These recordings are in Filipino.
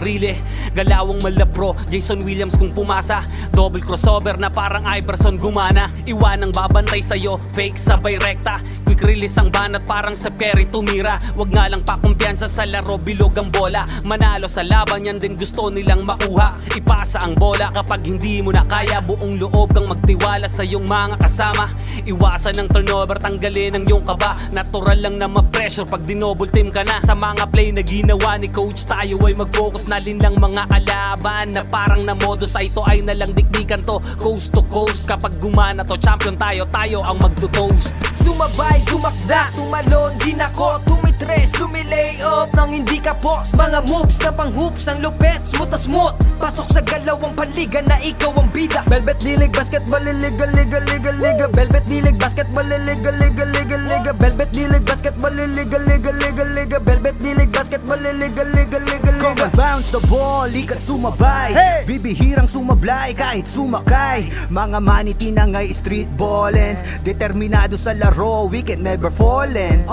Rile, galawang malabro, Jason Williams kung pumasa. Double crossover na parang Iverson gumana. Iwanang babantay sa'yo, fake sabay rekta. Quick release ang banat parang sa Perry tumira. Wag nga lang pakumpiyansa sa laro, bilog ang bola. Manalo sa laban, yan din gusto nilang makuha. Ipasa ang bola kapag hindi mo na kaya. Buong loob kang magtiwala sa iyong mga kasama. Iwasan ng turnover, tanggalin ang iyong kaba. Natural lang na ma-pressure pag dinouble team ka na. Sa mga play na ginawa ni coach, tayo ay mag-focus. Nalin lang mga kalaban na parang na modus. Ay ito ay nalang dikdikan to, coast to coast. Kapag gumana to, champion tayo, tayo ang magto-toast. Sumabay, tumakda, tumalon, di nako, tumitres, lumilay up nang hindi ka post. Mga moves na pang hoops, ang lupet, smooth as smooth. Pasok sa galawang paliga na ikaw ang bida. Velvet D-League basketball, liga, liga, liga, liga. Velvet D-League basketball, liga, liga, liga, liga. Velvet D-League basketball, liga, liga, liga, liga. Velvet D-League basketball, liga, liga, liga, liga. Come and bounce the ball, ikat sumabay. Bibihirang sumablay kahit sumakay. Mga maniti na ngay street ballin'. Determinado sa laro, we can never fallen.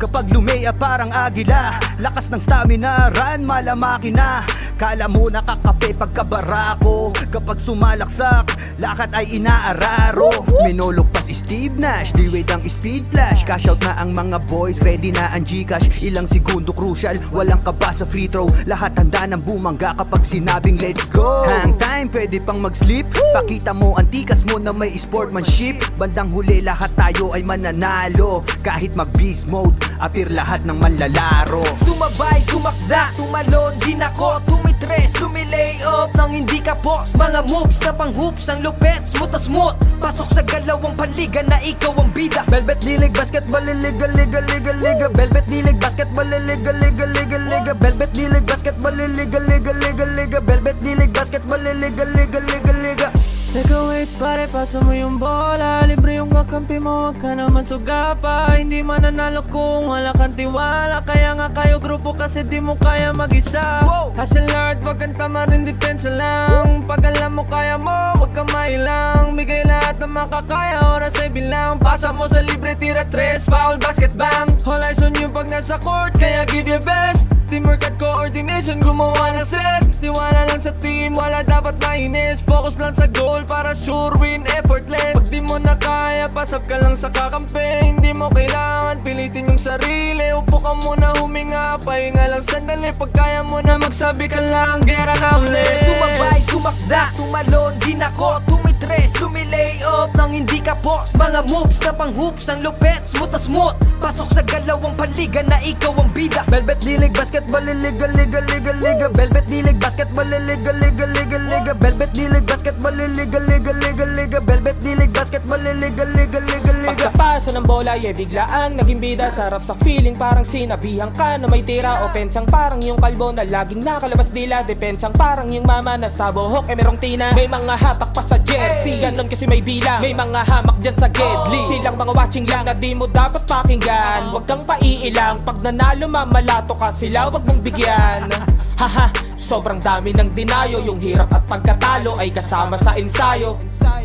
Kapag lumea parang agila, lakas ng stamina, run malamaki na. Kala mo nakakape pagkabarako. Kapag sumalaksak, lakad ay inaararo. Minulog pa si Steve Nash, di wait ang speed flash. Cash out na ang mga boys, ready na ang Gcash. Ilang segundo crucial, walang kaba sa free throw. Lahat handa ng bumangga kapag sinabing let's go. Hang time, pwede pang mag-sleep. Pakita mo ang tikas mo na may sportsmanship. Bandang huli lahat tayo ay mananalo. Kahit mag-beast mode, appear lahat ng manlalaro. Sumabay, tumakda, tumalon, di nako, tumitres, lumilay up nang hindi ka post. Mga moves na pang hoops, ang lupet, smooth as smooth. Pasok sa galawang paliga na ikaw ang bida. Velvet D-League basketball, liga, liga, liga, liga. Velvet D-League basketball, liga, liga, liga, liga. Velvet D-League basketball, liga, liga, liga, liga. Velvet D-League basketball, liga, liga, liga, liga. Teka wait pare, pasa mo yung bola. Libre yung kakampi mo, wag ka naman sugapa. Hindi mananalo kung wala kang tiwala. Kaya nga kayo grupo kasi di mo kaya mag-isa. Hustle hard, wag kang tamarin, depensa lang. Pag alam mo kaya mo, wag kang mailang. Bigay lahat ng makakaya, oras ay bilang. Pasa mo sa libre, tira tres, foul, basket bang. All eyes on you pag nasa court, kaya give your best. Teamwork at coordination, gumawa na set. Tiwala lang sa team, wala dapat mainis. Focus lang sa goal para sure win, effortless. Pag di mo na kaya, pasap ka lang sa kakampi. Hindi mo kailangan pilitin yung sarili. Upo ka muna, huminga, pahinga lang sandali. Pag kaya mo na magsabi ka lang, gera na ulit. Sumabay, tumakda, tumalon, di nako, tumitres, lumilay up nang hindi ka post. Mga moves na pang hoops, ang lupet, smooth as smooth. Pasok sa galawang paliga na ikaw ang bida. Velvet D-League basketball, liga, liga, liga, liga. Velvet D-League basketball, liga, liga, liga, liga. Velvet D-League basketball, liga, liga, liga, liga. Velvet D-League basketball, liga, liga, liga, liga. Pagkapasa ng bola, biglaan naging bida. Sarap sa feeling, parang sinabihan ka na may tira. Offensang parang yung kalbo na laging nakalabas dila. Depensang parang yung mama na sa buhok merong tina. May mga hatak pa sa jersey, ganon kasi may bilang. May mga hamak dyan sa gedli, silang mga watching lang na di mo dapat pakinggan. Huwag kang paiilang, pag nanalo mamalato ka sila, huwag mong bigyan. Haha, sobrang dami ng dinayo. Yung hirap at pagkatalo ay kasama sa ensayo.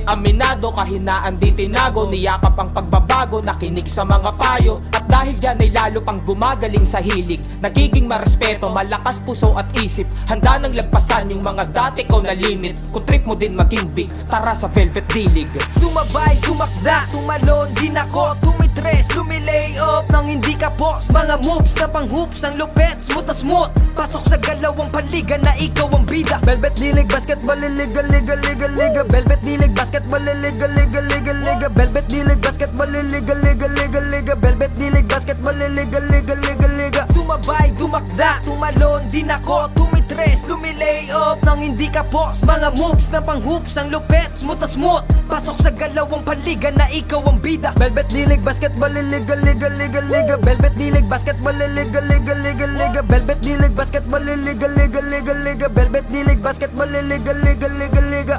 Aminado, kahinaan di tinago. Niyakap ang pagbabago, nakinig sa mga payo. At dahil dyan ay lalo pang gumagaling sa hilig. Nagiging marespeto, malakas puso at isip. Handa nang lagpasan yung mga dati ko na limit. Kung trip mo din maging big, tara sa Velvet D-League. Sumabay, tumakda, tumalon, di nako, tumitres, lumilay up nang hindi ka post. Mga moves na pang hoops, ang lupet, smooth as smooth. Pasok sa galawang paliga na ikaw ang bida. Velvet D-League basketball, liga, liga, liga, liga. Velvet D-League basketball, liga, liga, liga, liga. Velvet D-League basketball, liga, liga, liga, liga. Velvet D-League basketball, liga, liga, liga, liga. Sumabay, tumakda, tumalon, di nako, tumitres, lumilay up nang hindi ka post. Mga moves na pang hoops, ang lupet, smooth as smooth. Pasok sa galawang paliga na ikaw ang bida. Velvet D-League basketball, liga, liga, liga, liga. Velvet D-League basketball, liga, liga, liga, liga. Velvet D-League basketball, liga, liga, liga, liga. Velvet D-League basketball, liga, liga, liga, liga.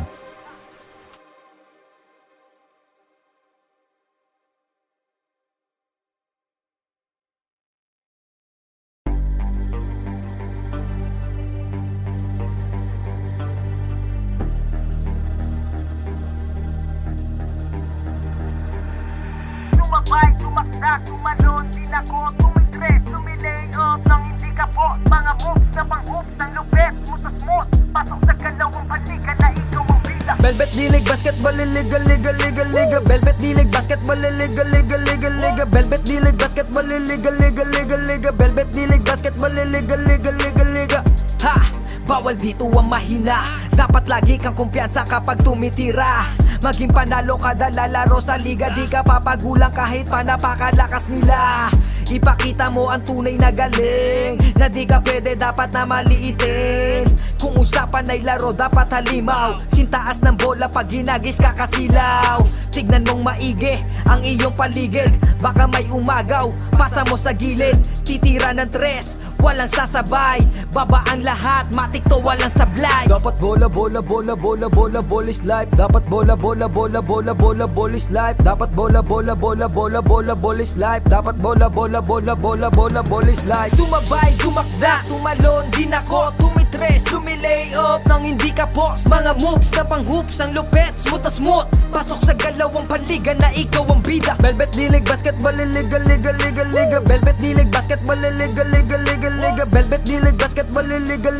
Sumabay, tumakda, tumalon, di nako, tumitres, lumilay up nang hindi ka po. Mga moves na pang-hoops ng lupet, smooth. Pasok sa galawang paliga na ikaw ang bida. Velvet Dilig Basketball Liga Velvet Dilig Basketball Liga Velvet Dilig Basketball Liga Velvet Dilig Basketball Liga. Ha! Bawal dito ang mahina. Dapat lagi kang kumpiyansa kapag tumitira. Maging panalo kada lalaro sa liga. Di ka papagulang kahit pa napakalakas nila. Ipakita mo ang tunay na galing, na di ka pwede dapat na maliitin. Kung usapan ay laro dapat halimaw. Sintaas ng bola pag ginagis kakasilaw. Tignan mong maigi ang iyong paligid. Baka may umagaw, pasa mo sa gilid. Titira ng tres, walang sasabay. Babaan lahat, matik to walang sablay. Dapat bola is life. Dapat bola is life. Dapat bola is life. Dapat bola is life. Sumabay, tumakda, tumalon, din ako tumitres, lumilay up nang hindi ka boss. Mga moves na pang-hoops, ang lupet, smooth. Pasok sa galawang paliga na ikaw ang bida. Velvet Dilig Basketball Liga Velvet Dilig Basketball Liga Velvet Dilig Basketball Liga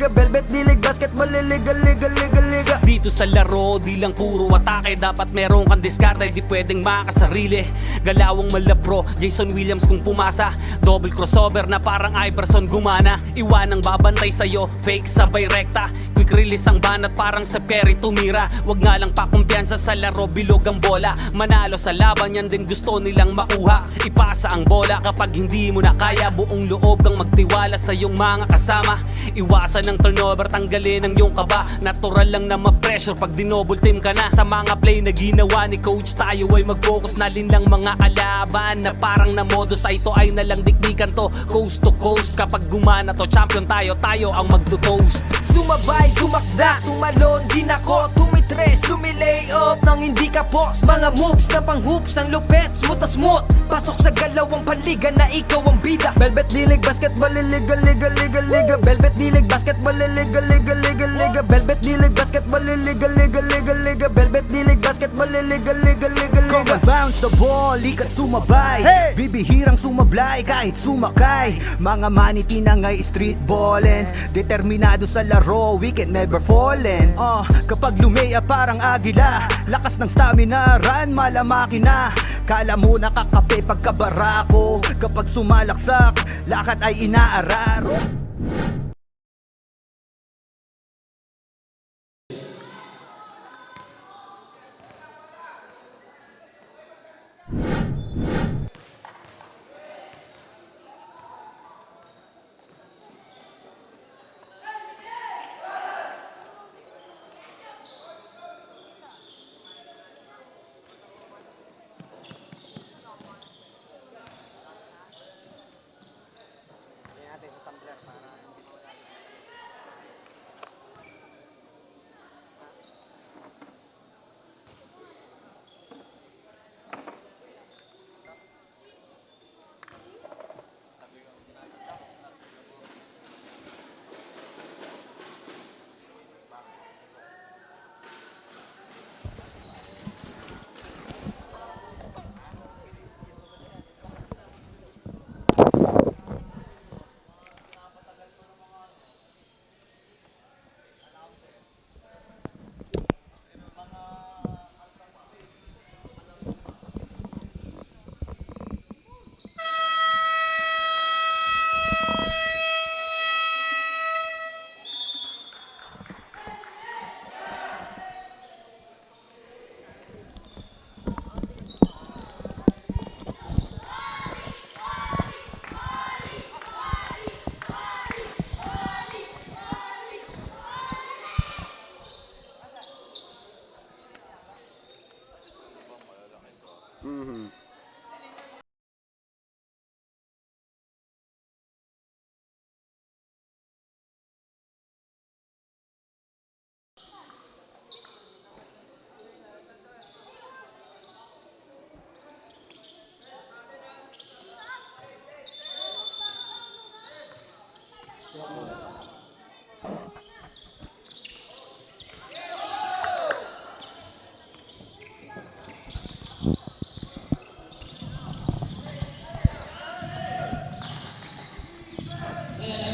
Velvet Dilig Basketball Liga. Dito sa laro, di lang puro atake. Dapat meron kang diskarte, di pwedeng makasarili. Galawang malabro, Jason Williams kung pumasa. Double crossover na parang Iverson gumana. Iwanang babantay sa'yo, fake sabay rekta. Quick release ang banat parang Steph Curry tumira. Wag nga lang pakumpiyansa sa laro, bilog ang bola. Manalo sa laban, yan din gusto nilang makuha. Ipasa ang bola kapag hindi mo na kaya. Buong loob kang magtiwala sa iyong mga kasama. Iwasan ng turnover, tanggalin ang iyong kaba. Natural lang na ma-pressure pag dinouble team ka na. Sa mga play na ginawa ni coach, tayo ay mag-focus na din lang mga kalaban. Na parang na modus ay ito ay nalang dikdikan to. Coast to coast, kapag gumana to, champion tayo ang magto-toast. Sumabay, tumakda, tumalon, din ako tumitres, lumilay up nang hindi ka boss. Mga moves na pang-hoops, ang lupet, smooth. Pasok sa galawang paliga na ikaw ang bida. Velvet Dilig Basketball Liga Velvet Dilig Basketball Liga Velvet Dilig Basketball Liga Velvet Dilig Basketball Liga. Come and bounce the ball, ikat sumabay. Bibihirang sumablay kahit sumakay. Mga maniti na ngay street ballin'. Determinado sa laro, we can never fallin'. Kapag lumea parang agila, lakas ng stamina, run malamaki na. Kala mo nakakape pagkabarako. Kapag sumalaksak, lakad ay inaararo.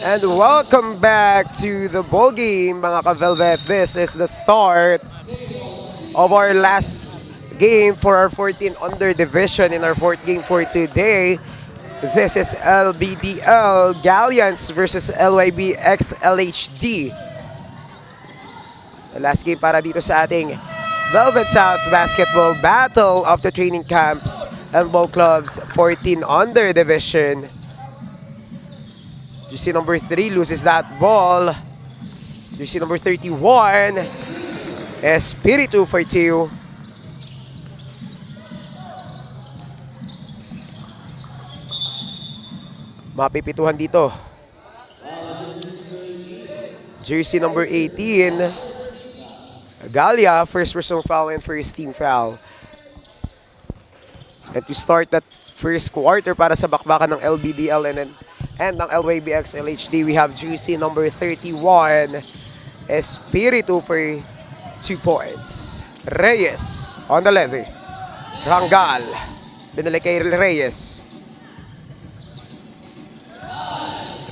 And welcome back to the ball game, mga ka-Velvet. This is the start of our last game for our 14 under division in our fourth game for today. This is LBDL Galleons versus LYB XLHD. The last game para dito sa ating Velvet South Basketball Battle of the Training Camps and Ball Clubs 14 under division. Jersey number 3 loses that ball. Jersey number 31, Espiritu for 2. Mapipituhan dito. Jersey number 18, Galia, first personal foul and first team foul. And to start that first quarter para sa bakbakan ng LBDL and ng LYBX LHD, we have jersey number 31, Espiritu for 2 points. Reyes on the levy. Rangal. Binalik kay Reyes.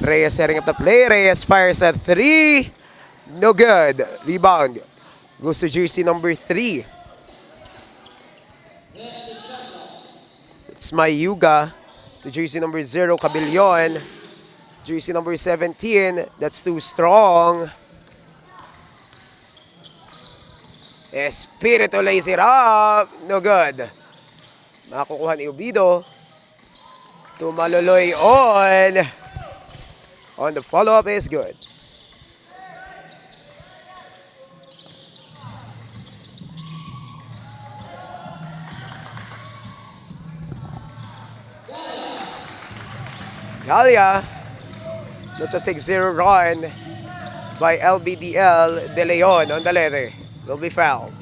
Reyes setting up the play. Reyes fires at 3. No good. Rebound. Goes to jersey number 3. It's Mayuga. To jersey number 0, Cabillon. Jersey number 17, that's too strong. Espiritu lays it up. No good. Makukuha ni Ubido. Tumaloloy on. On the follow-up is good. Galia. That's a 6-0 run by LBDL De Leon on the leather. Will be fouled.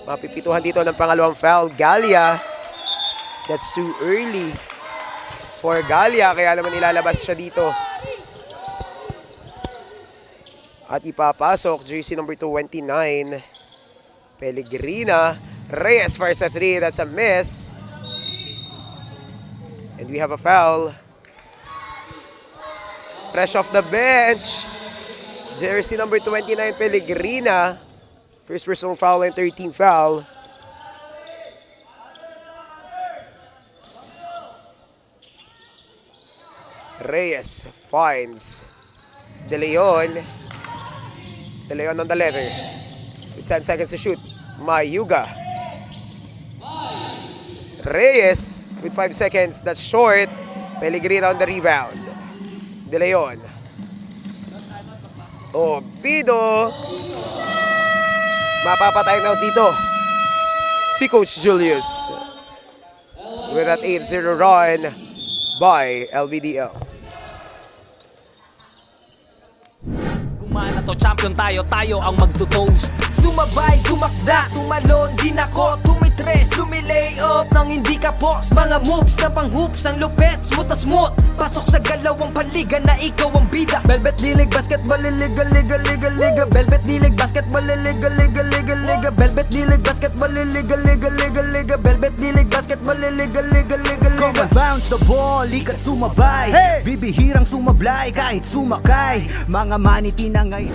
Mapipituhan dito ng pangalawang foul. Galia. That's too early for Galia. Kaya naman ilalabas siya dito. At ipapasok. Jersey number 29. Pellegrina. Reyes fires a 3. That's a miss. And we have a foul. Fresh off the bench. Jersey number 29, Pellegrina. First personal foul and 13th foul. Reyes finds De Leon. De Leon on the leather. With 10 seconds to shoot. Mayuga. Reyes with 5 seconds. That's short. Pellegrina on the rebound. De Leon. Obido. Mapapatay na dito si Coach Julius with that 8-0 run by LBDL. Gumana to, champion tayo, tayo ang magto-toast. Sumabay, tumakda, tumalon, din ako, tumitres, lumilay up nang hindi ka post. Mga moves na pang-hoops, ang lupet, smooth na smooth. Pasok sa galawang paliga na ikaw ang bida. Velvet Dilig Basketball, liga, liga, liga, liga. Velvet Dilig Basketball, liga, liga, liga, liga. Velvet Dilig Basketball, liga, liga, liga, liga. Velvet Dilig Basketball, liga, liga, liga, Come liga. and bounce the ball, ikat sumabay. Bibihirang sumablay kahit sumakay. Mga maniti na ngay.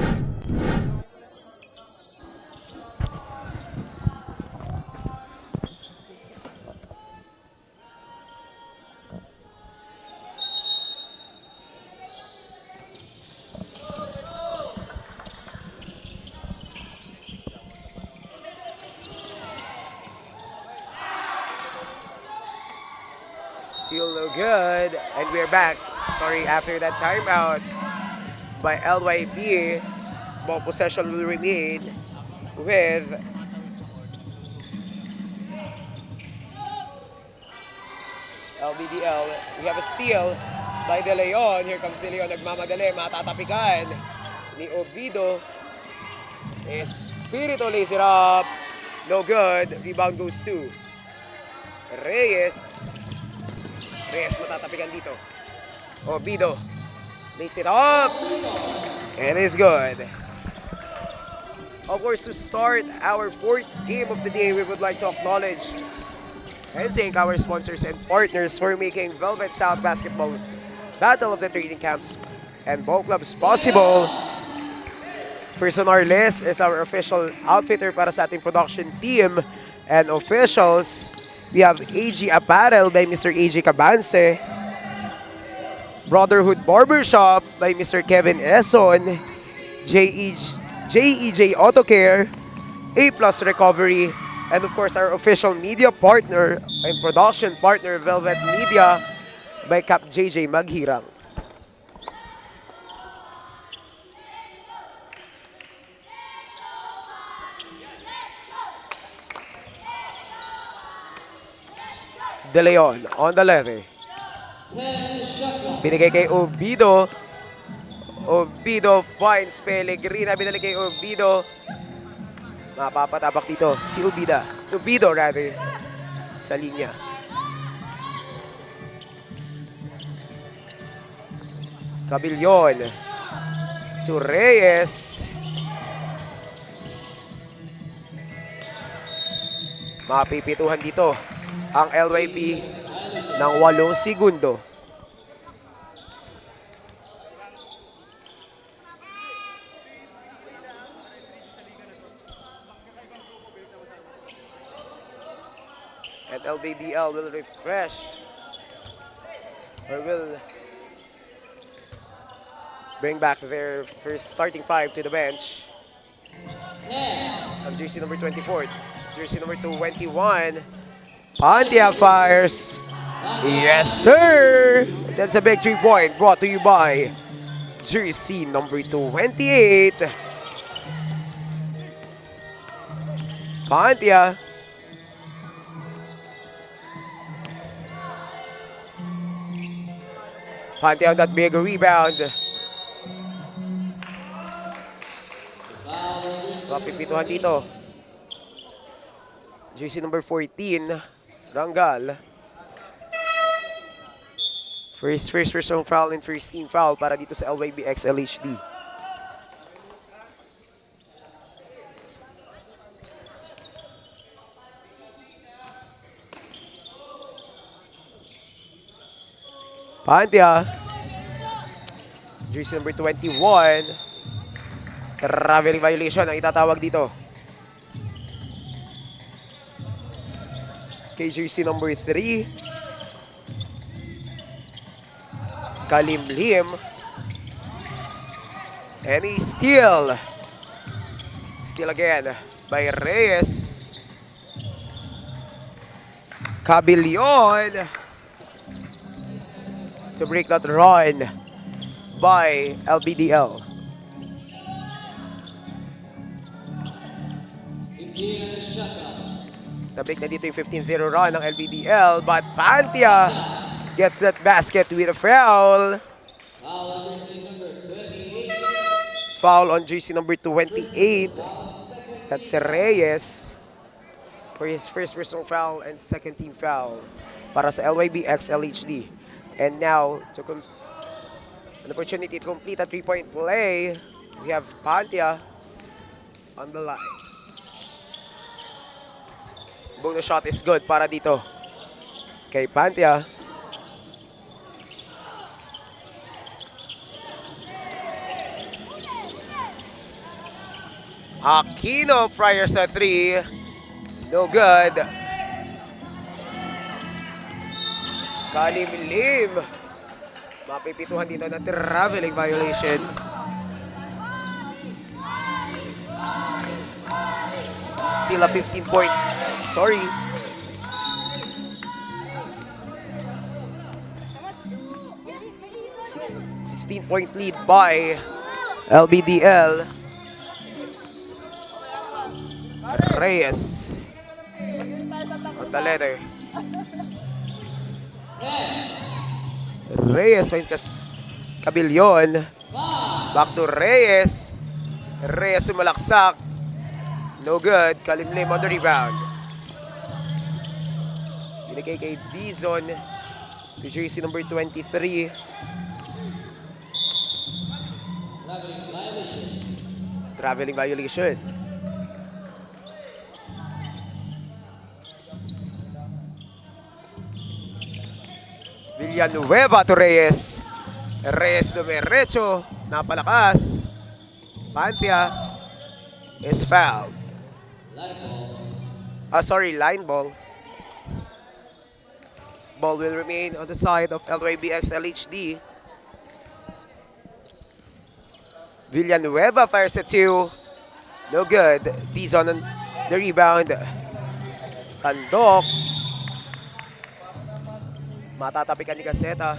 Still no good. And we're back. Sorry, after that timeout by LYB, ball possession will remain with LBDL. We have a steal by De Leon. Here comes De Leon. Nagmamadali. Matatapikan ni Obido. Espiritu lays it up. No good. Rebound goes to Reyes. Reyes matatapikan dito. Obido lays it up. And it's good. Of course, to start our fourth game of the day, we would like to acknowledge and thank our sponsors and partners for making Velvet South Basketball Battle of the Training Camps and Ball Clubs possible. First on our list is our official outfitter para sa ating production team and officials. We have AG Apparel by Mr. AG Cabanse, Brotherhood Barbershop by Mr. Kevin Eson, JEJ Auto Care, A Plus Recovery, and of course our official media partner and production partner Velvet Media by Cap JJ Maghirang. De Leon on the levy. Binigay kay Obido. Obido finds Pellegrina. Binigay kay Obido. Mapapatabak dito si Obido rather. Sa linya. Cabillon. To Reyes. Mapipituhan dito ang LYB ng 8 segundo. And LBDL will refresh or will bring back their first starting five to the bench. Of jersey number 24, jersey number 21. Pantia fires. Yes, sir. That's a big 3-point brought to you by jersey number 28. Pantia. Pantia on that big rebound. Mapipituhan dito. Jersey number 14. Rangal. First personal foul and first team foul para dito sa LYB XLHD. Pantia. Jersey number 21. Traveling violation ang itatawag dito. Kay jersey number 3. Kalimlim. And a steal. Steal again by Reyes. Cabillon. To break that run by LBDL. Tablik na dito yung 15-0 run ng LBDL, but Pantia gets that basket with a foul. Foul on jersey number 28. That's Reyes for his first personal foul and second team foul para sa LYB XLHD. And now, to an opportunity to complete a 3-point play, we have Pantia on the line. Bonus shot is good para dito kay Pantia. Aquino prior sa 3. No good. Kalimlim. Mapipituhan dito na traveling violation. Still a 15-point. Sorry. Six, 16-point lead by LBDL. Reyes on the letter. Reyes finds Cabillon. Back to Reyes. Reyes sumalaksak. No good. Kalimlim on the rebound. Binigay kay Dizon. To jersey number 23. Traveling violation. Villanueva to Reyes. Reyes dumiretso. Napalakas. Pantia is fouled. Line ball. Ball will remain on the side of LYBX LHD. Villanueva fires it to. No good. Dizon on the rebound. Tandok. Matatapikan ni Caseta.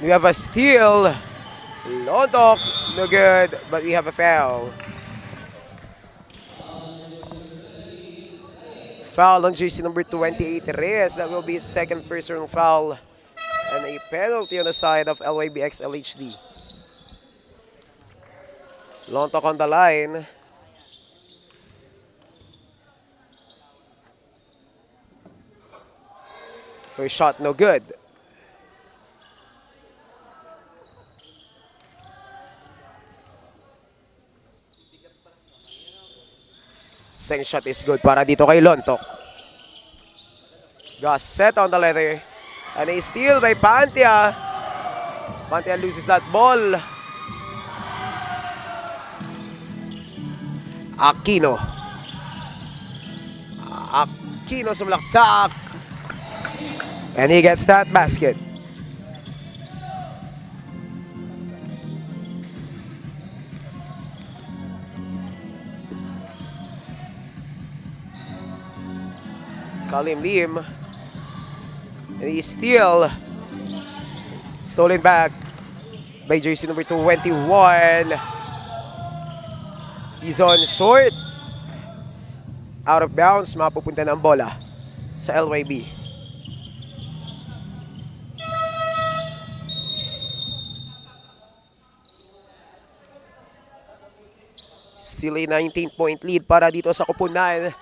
We have a steal. Lontok, no good, but we have a foul. Foul on jersey number 28, Reyes. That will be his second first round foul. And a penalty on the side of LYBX LHD. Lontok on the line. First shot, no good. Second shot is good para dito kay Lontok. Gasset on the leather. And a steal by Pantia. Pantia loses that ball. Aquino. Aquino sumlaksak. And he gets that basket. Kalim Lim. And he steal. Stolen back by jersey number 21. He's on short. Out of bounds. Mapupunta ng bola sa LYB. Still a 19-point lead para dito sa kupunan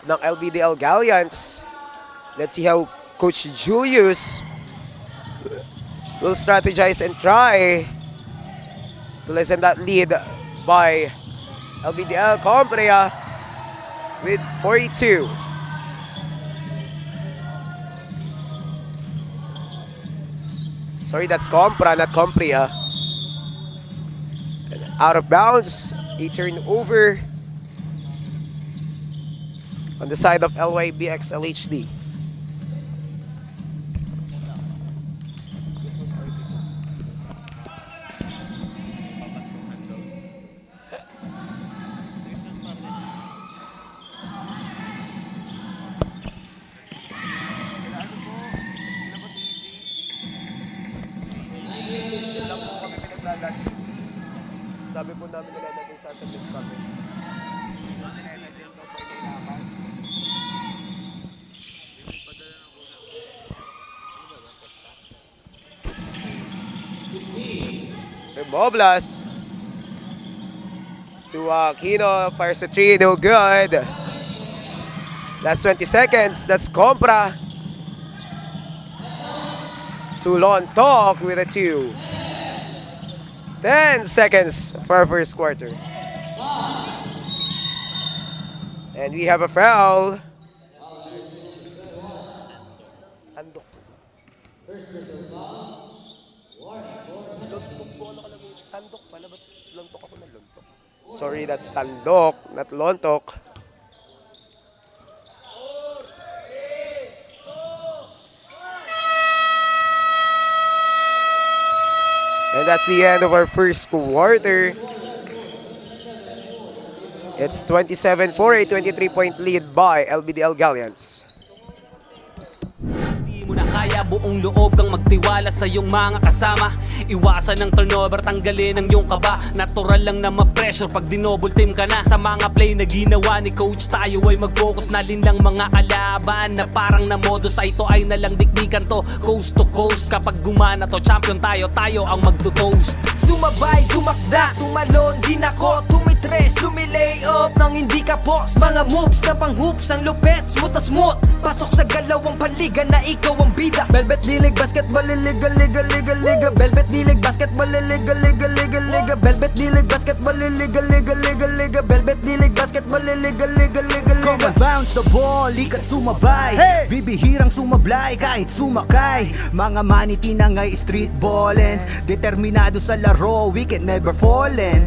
ng LBDL Galleons. Let's see how Coach Julius will strategize and try to lessen that lead by LBDL Comprea with 42. Sorry, that's Compra, not Comprea. And out of bounds, a turnover on the side of LYBX LHD. Sabi po namin nila natin sasabit kami. Kasi natin daw po kailangan. Remoblas to Aquino, fires a 3, no good. Last 20 seconds. That's Compra. To Lontok with a 2. 10 seconds for our first quarter. And we have a foul. Tandok. Tandok pala, ba't lontok ako na lontok? Sorry, that's Tandok, not Lontok. And that's the end of our first quarter. It's 27-4, a 23-point lead by LBDL Galleons. Di mo na kaya, buong loob kang magtiwala sa iyong mga kasama. Iwasan ng turnover, tanggalin ang iyong kaba. Natural lang na ma-pressure pag dinouble team ka na. Sa mga play na ginawa ni coach, tayo ay mag-focus na din ng mga kalaban na parang na modus. Ito ay nalang dikdikan to, coast to coast. Kapag gumana to, champion tayo, tayo ang magto-toast. Sumabay, tumakda, tumalon din ako. Tumitres, lumilay up nang hindi ka boss. Mga moves na pang hoops, ang lupet, smooth na smooth. Pasok sa galawang paligan na ikaw ang bida. Velvet Dilig Basketball, liga, liga, liga, liga. Velvet Dilig Basketball, liga, liga, liga, liga. Velvet Dilig Basketball, liga, liga, liga, liga. Velvet Dilig Basketball, liga, liga, liga, Come liga. and bounce the ball, likat sumabay. Bibihirang sumablay kahit sumakay. Mga maniti na ngay street ballin'. Determinado sa laro, we can never fallen.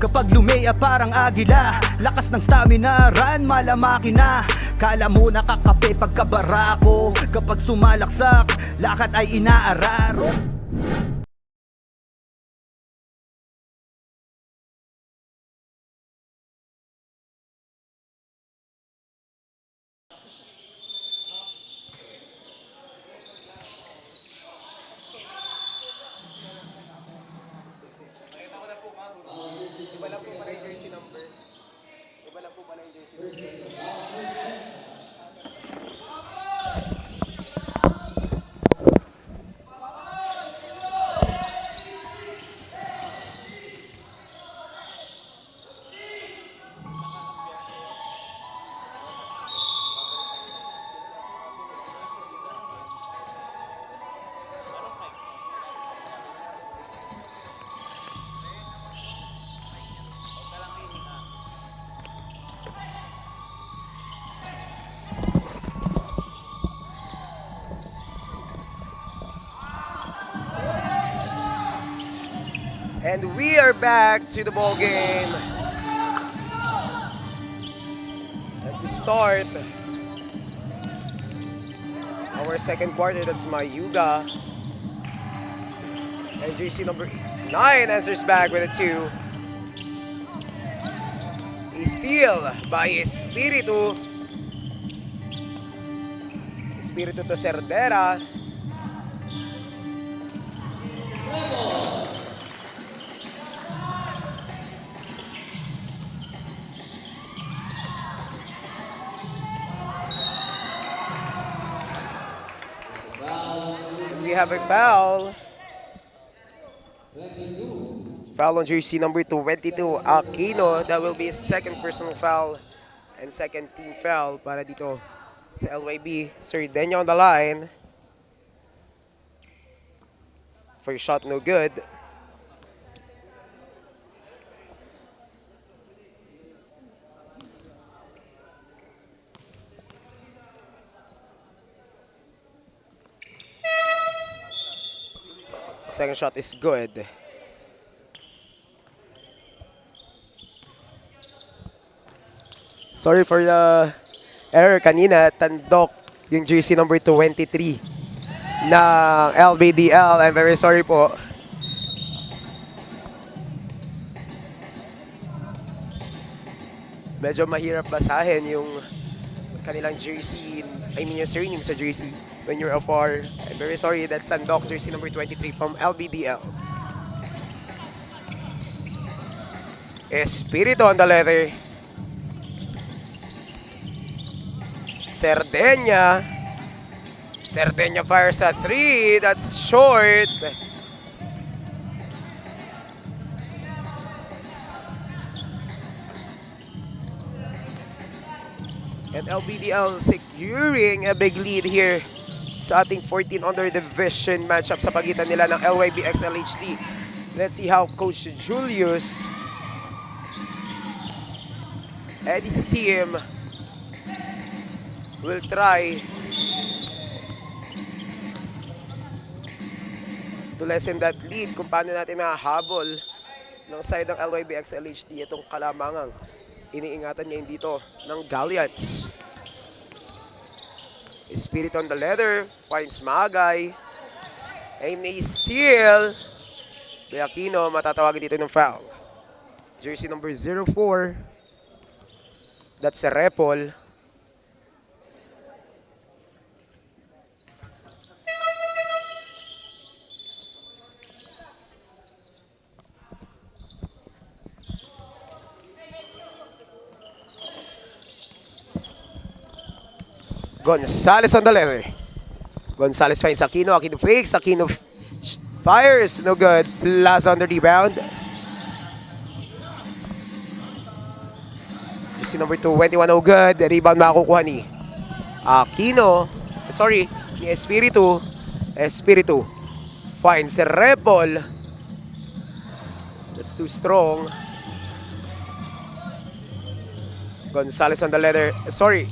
Kapag lumea parang agila, lakas ng stamina, run malamaki na. Kala mo nakakape pagkabarako. Kapag sumalaksak, lakad ay inaararo. And we are back to the ball game. At the start our second quarter, that's Mayuga. And JC number 9 answers back with a 2. A steal by Espiritu. Espiritu to Cerdera. We have a foul. Foul on jersey number 22, Aquino. That will be his second personal foul and second team foul para dito sa LYB. Sardeña on the line. First shot no good. Second shot is good. Sorry for the error kanina. Tandok yung jersey number 23 ng LBDL. I'm very sorry po. Medyo mahirap basahin yung kanilang jersey. I mean yung surname sa jersey when you're afar. I'm very sorry, that's Tandok, jersey number 23 from LBDL. Espiritu on the letter. Sardeña. Sardeña fires a 3. That's short. And LBDL securing a big lead here sa ating 14 under division matchup sa pagitan nila ng LYB XLHD. Let's see how Coach Julius, Eddie's team, will try to lessen that lead kung paano natin mahahabol ng side ng LYB XLHD itong kalamangang iniingatan niya dito ng Galleons. Spirit on the leather, finds Magay. And a steal. Kay Aquino, matatawagin dito ng foul. Jersey number 04. That's a Repol. Gonzalez on the leather. Gonzalez finds Aquino. Aquino fakes. Aquino fires. No good. Plaza on the rebound. Si number 2, 21, no good. The rebound makukuha ni Aquino. Sorry, ni Espiritu. Espiritu finds Repol. That's too strong. Gonzalez on the leather. Sorry.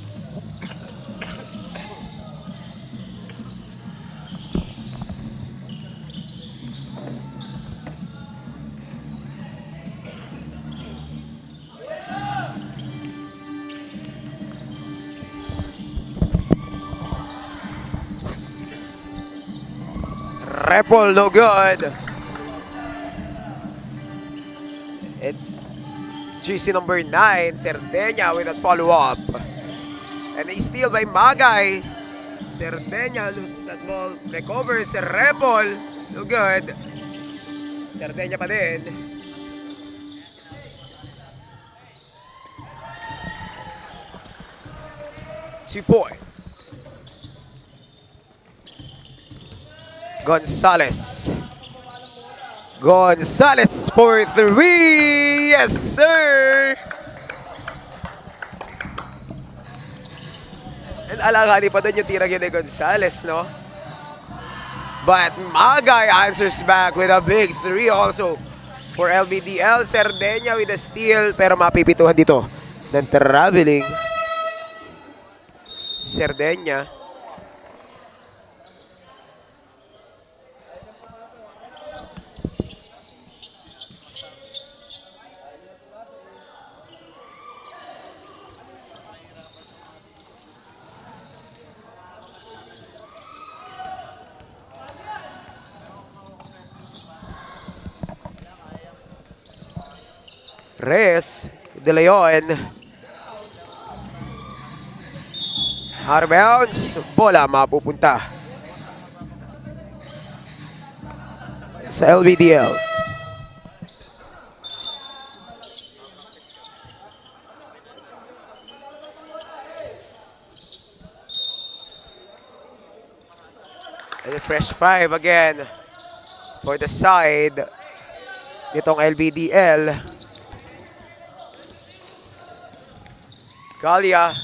Repol, no good. It's GC number 9, Cerdeña with a follow-up. And a steal by Magay. Cerdeña loses that ball. Recovers Repol. No good. Cerdeña pa din. Two points. Gonzalez. Gonzalez for 3. Yes, sir. And alakani pa doon yung tirang yun ni Gonzalez, no? But Magay answers back with a big 3 also for LBDL. Cerdeña with a steal, pero mapipituhan dito ng traveling. Cerdeña. Reyes, De Leon. Out of bounds. Bola mapupunta sa LBDL. And a fresh 5 again for the side nitong LBDL. Galia,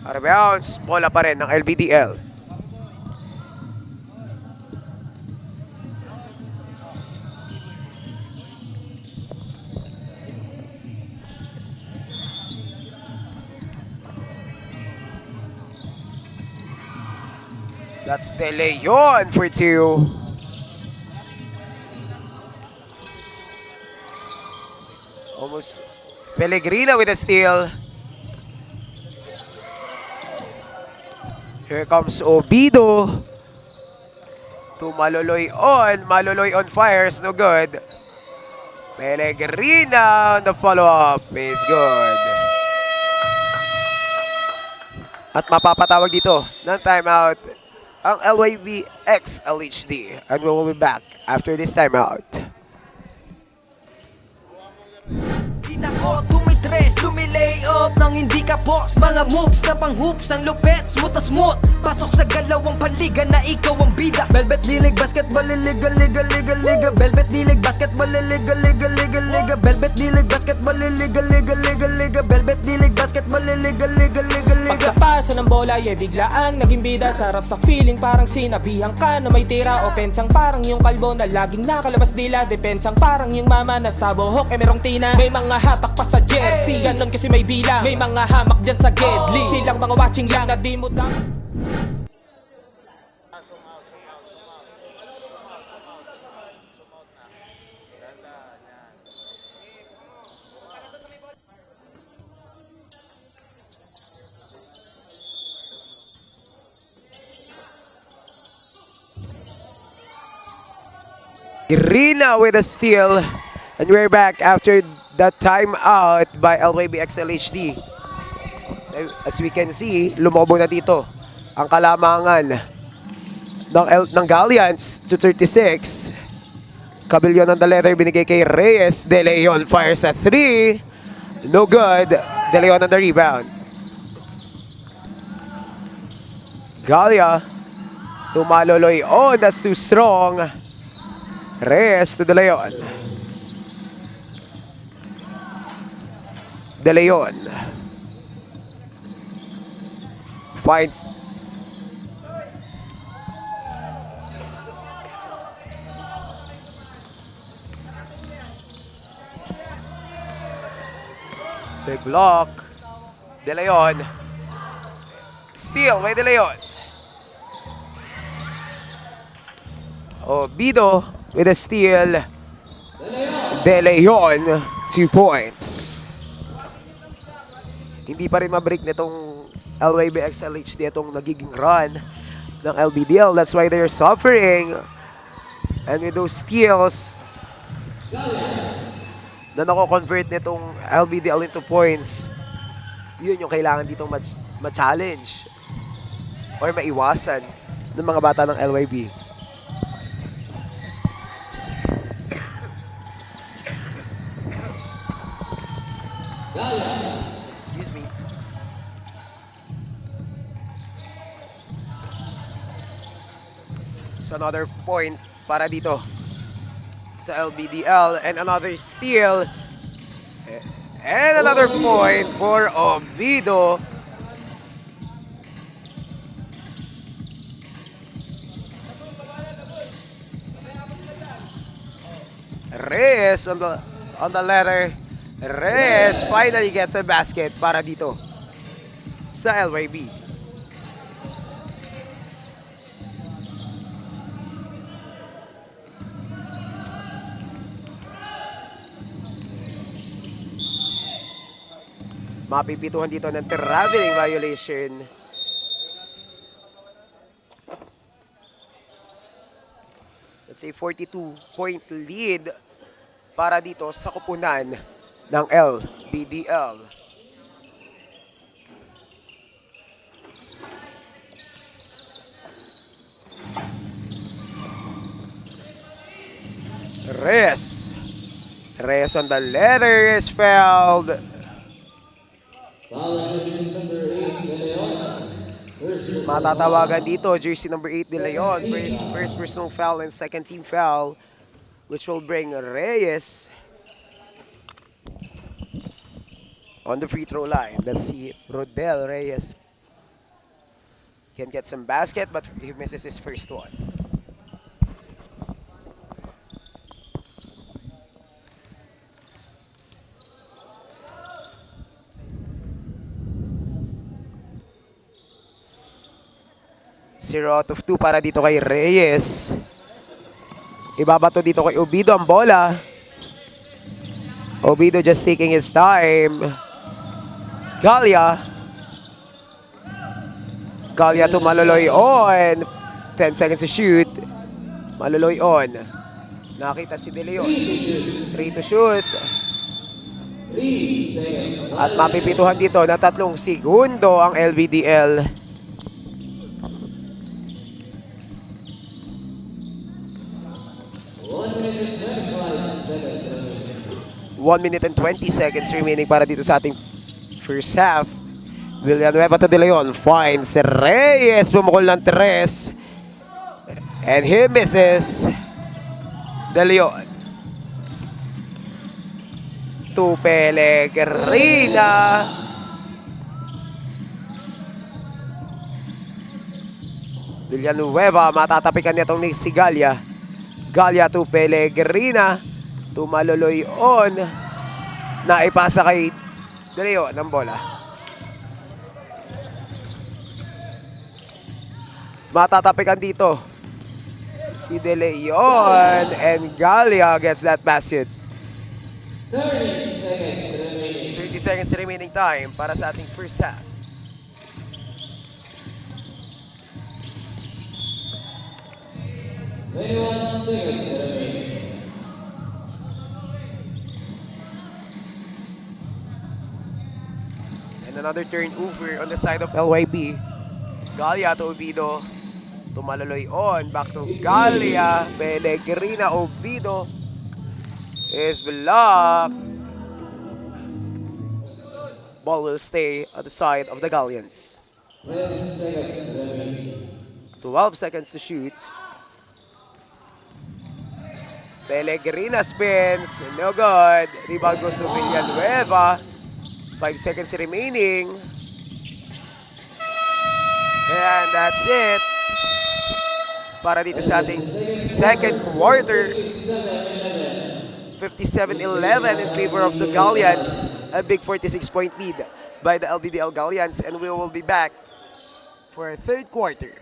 out of bounds, bola pa rin ng LBDL. That's De Leon for 2. Almost Pellegrina with a steal. Here comes Obido to Maloloy on. Maloloy on fires, no good. Pellegrina on the follow-up is good. At mapapatawag dito ng timeout ang LYB XLHD. And we will be back after this timeout. Di na ko tumitres, lumilay up nang hindi ka boss. Mga moves na pang hoops, ang lupet, smooth na smooth. Pasok sa galawang paliga na ikaw ang bida. Velvet League basketball, liga, liga, liga, liga. Velvet League basketball, liga, liga, liga, liga. Velvet League basketball, liga, liga, liga, liga. Velvet League basketball, liga, liga, liga, liga. Pagkapasa ng bola, biglaang naging bida. Sarap sa feeling, parang sinabihan ka na may tira. Opensang parang yung kalbo na laging nakalabas dila. Depensang parang yung mama na sa buhok merong tina. May mga hatak pa sa jersey, ganon kasi may bilang. May mga hamak dyan sa gedli, silang mga watching lang na di mo Irina with a steal. And we're back after the timeout by LYB XLHD. So, as we can see, lumobo na dito ang kalamangan ng Galleons to 36. Cabellion on the leather binigay kay Reyes. De Leon fires a 3. No good. De Leon on the rebound. Gallia tumaloloy. Oh, that's too strong. Reyes to De Leon. De Leon finds big block. De Leon steal by De Leon. Obido with a steal. De Leon 2 points. Hindi pa rin ma-break nitong LYB XLHD itong nagiging run ng LBDL. That's why they're suffering. And with those steals na nako-convert nitong LBDL into points, yun yung kailangan ditong ma-challenge or maiwasan ng mga bata ng LYB. Excuse me. So another point para dito sa LBDL and another steal and another point for Obido. Reyes on the letter. Reyes finally gets a basket para dito sa LYB. Mapipituhan dito ng traveling violation. Let's say 42-point lead para dito sa kupunan ng LBDL. Reyes on the letter is fouled. Matatawagan dito, jersey number 8 De Leon for his first personal foul and second team foul, which will bring Reyes on the free throw line. Let's see if Rodel Reyes can get some basket, but he misses his first one. Zero out of 2 para dito kay Reyes. Ibabato dito kay Obido ang bola. Obido just taking his time. Gallia to Maloloy on. 10 seconds to shoot. Maloloy on. Nakita si De Leon. 3 to shoot. At mapipituhan dito na 3 segundo ang LBDL. 1 minute and 20 seconds remaining para dito sa ating first half. Villanueva to De Leon finds Reyes, bumukol ng 3 and he misses. De Leon to Pellegrina. Villanueva, matatapikan niya itong si Galia. Galia to Pellegrina. To Maloloy on. Naipasa kay De Leon ng bola. Matatapikan dito si De Leon and Galia gets that basket. 30 seconds remaining time para sa ating first half. And another turnover on the side of LYB. Galia to Ovido. To Maloloy on. Back to Galia. Pellegrina. Ovido is blocked. Ball will stay on the side of the Galleons. 12 seconds to shoot. Pellegrina spins. No good. Rebound goes to Villanueva. 5 seconds remaining. And that's it. Para dito sa ating second quarter. 57-11 in favor of the Galleons. A big 46-point lead by the LBDL Galleons. And we will be back for our third quarter.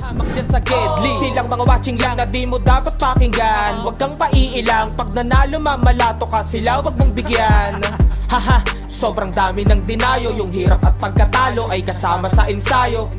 Hamak dyan sa Gedli, silang mga watching lang na di mo dapat pakinggan. Huwag kang paiilang, pag nanalo mamalato ka sila, wag mong bigyan. Haha, sobrang dami ng dinayo, yung hirap at pagkatalo ay kasama sa ensayo.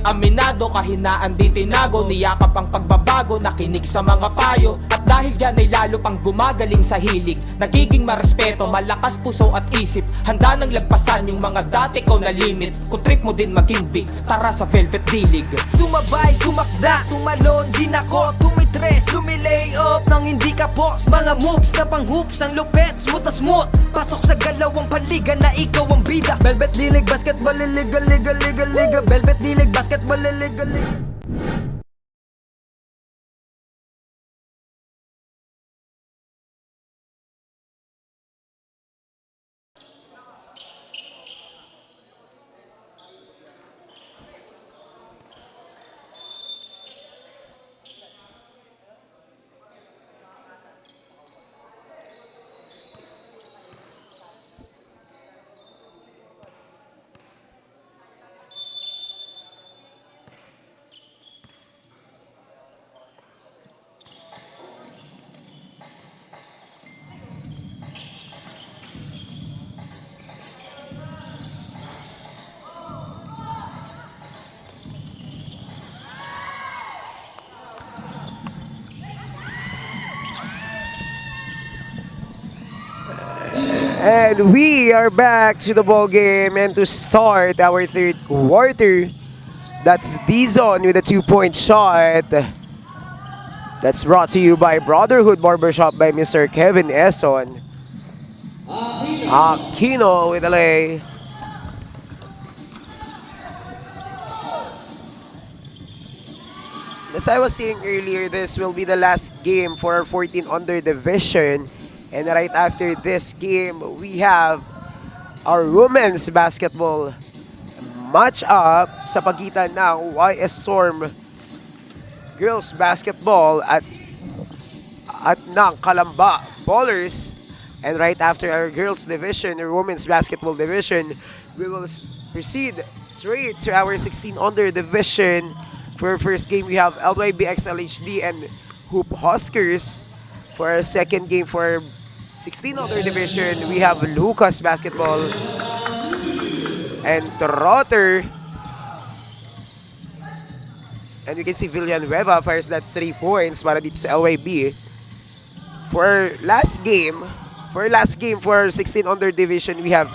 Aminado, kahinaan di tinago, niyakap ang pagbabago, nakinig sa mga payo. At dahil dyan ay lalo pang gumagaling sa hilig, nagiging marespeto, malakas puso at isip. Handa nang lagpasan yung mga dati ko na limit. Kung trip mo din maging big, tara sa Velvet D-League. Sumabay, tumakda, tumalon, din ako tumitres, lumilay up nang hindi ka boss. Mga moves na pang hoops, ang lupet, smooth na smooth. Pasok sa galawang paliga na ikaw ang bida. Velvet D-League, basketball, liga, liga, liga, liga. Velvet D-League, basketball, liga, liga. And we are back to the ball game and to start our third quarter. That's D-Zone with a 2-point shot. That's brought to you by Brotherhood Barbershop by Mr. Kevin Eson. Aquino with a lay. As I was saying earlier, this will be the last game for our 14 under division. And right after this game, we have our women's basketball match-up sa pagitan ng YS Storm girls basketball at ng Kalamba Ballers. And right after our girls division, or women's basketball division, we will proceed straight to our 16 under division. For our first game, we have LYB XLHD and Hoop Huskers. For our second game, for 16 under division, we have Lucas Basketball and Trotter. And you can see Villanueva fires that 3 points para dito sa LYB. For our last game, for our 16 under division, we have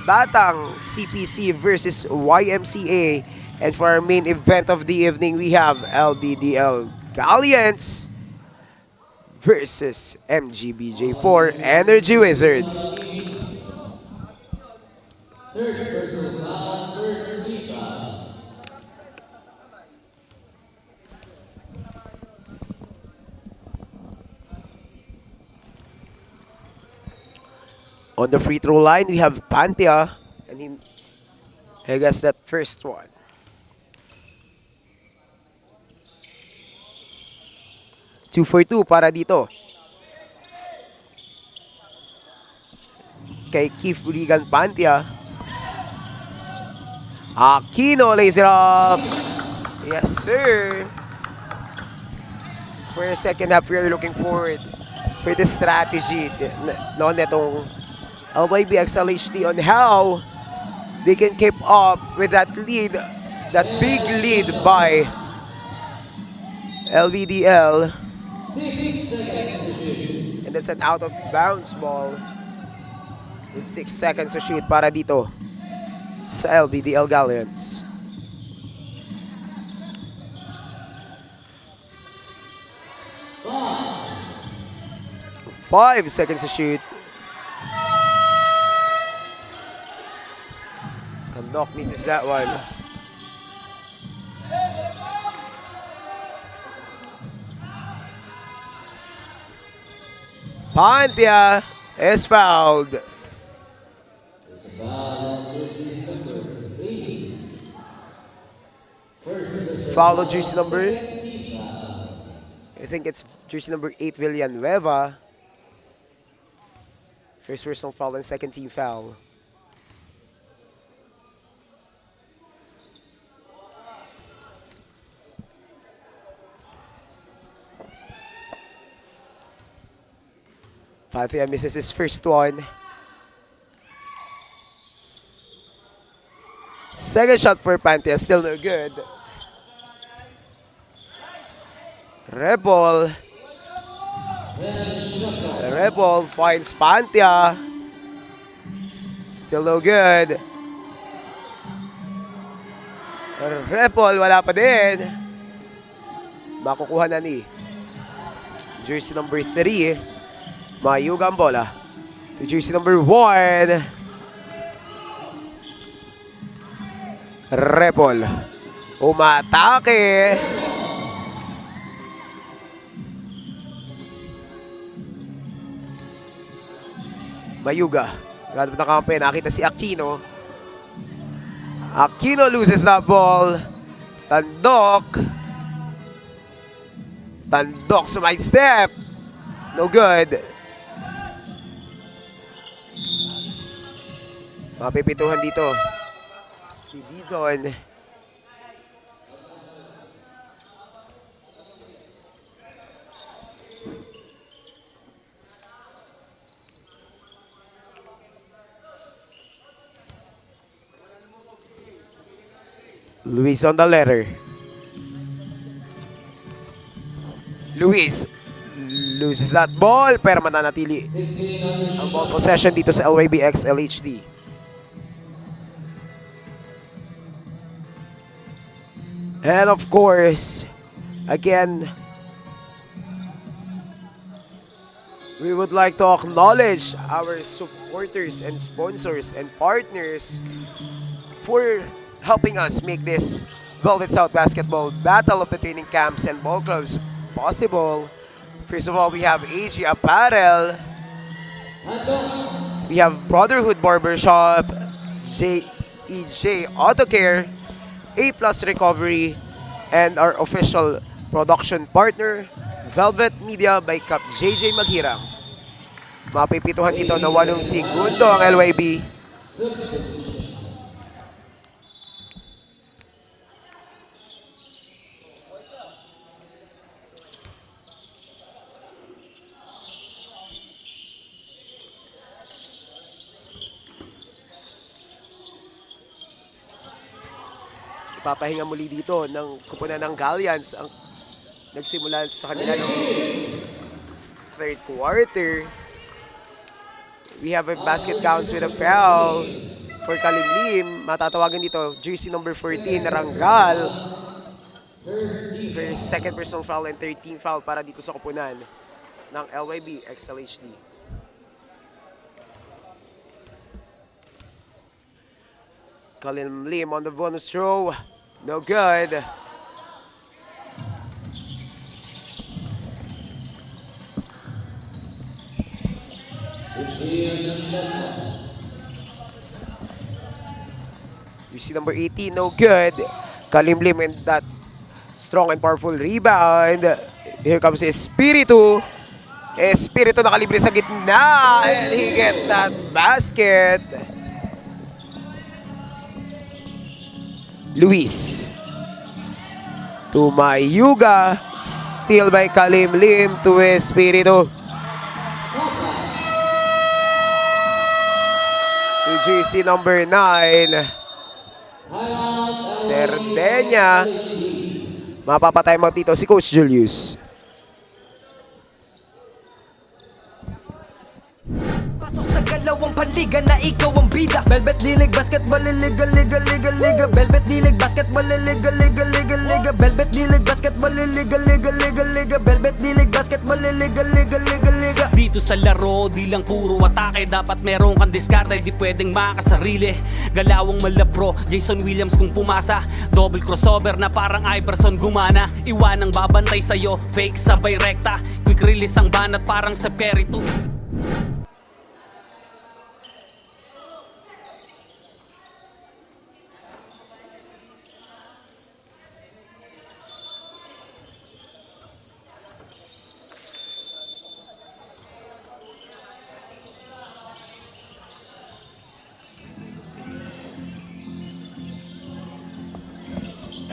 Batang CPC versus YMCA. And for our main event of the evening, we have LBDL Galleons versus MGBJ4 Energy Wizards. On the free throw line, we have Pantia, and he gets that first one. Two for two para dito. Kay Keith Regan Pantia. Aquino lays it up. Yes, sir. For the second half, we are looking forward for the strategy netong LYB XLHD on how they can keep up with that lead, that big lead by LVDL. And that's an out of bounds ball with 6 seconds to shoot para dito sa LVDL Galleons. Five seconds to shoot. Kandok misses that one. Pantia is fouled. Foul on jersey number, I think it's jersey number 8, Villanueva. First personal foul and second team foul. Pantia misses his first one. Second shot for Pantia, still no good. Rebel finds Pantia. Still no good. Rebel, wala pa din. Makukuha na ni jersey number 3. Mayuga ang bola to jersey number 1. Repol umatake. Mayuga ganap na kampe, nakita si Aquino. Aquino loses that ball. Tandok side step, no good. Mapipituhan dito si Dizon. Luis on the letter. Luis loses that ball pero mananatili ang ball possession dito sa LYB XLHD. And of course, again, we would like to acknowledge our supporters and sponsors and partners for helping us make this Velvet South Basketball Battle of the Training Camps and Ball Clubs possible. First of all, we have AG Apparel, we have Brotherhood Barbershop, JEJ Auto Care, A+ Recovery, and our official production partner, Velvet Media by Cap JJ Maghirang. Mapipituhan dito na 8 segundo ang LYB. Papahinga muli dito ng kupunan ng Galleons ang nagsimula sa kanila ng third quarter. We have a basket counts with a foul for Kalimlim. Matatawagan dito jersey number 14 Ranggal for second personal foul and 13 foul para dito sa kupunan ng LYB XLHD. Kalim Lim on the bonus throw. No good. You see number 18, no good. Kalim Lim and that strong and powerful rebound. Here comes Espiritu. Espiritu nakalibre sa gitna. And he gets that basket. Luis. To Mayuga. Steal by Kalim Lim to Espiritu. To GC number 9. Serdenya. Mapapatay mo dito si Coach Julius. Pasok sa galawang panliga na ikaw ang bida. Velvet Dilig Basketball Liga Liga Liga Liga. Velvet Dilig Basketball Liga Liga Liga Liga. Velvet Dilig Basketball Liga Liga Liga Liga. Velvet Dilig Basketball Liga Liga Liga Liga. Dito sa laro, di lang puro atake. Dapat meron kang diskarte, di pwedeng makasarili. Galawang malapro, Jason Williams kung pumasa. Double crossover na parang Iverson gumana. Iwanang babantay sa'yo, fake sabay rekta. Quick release ang banat parang sa Perry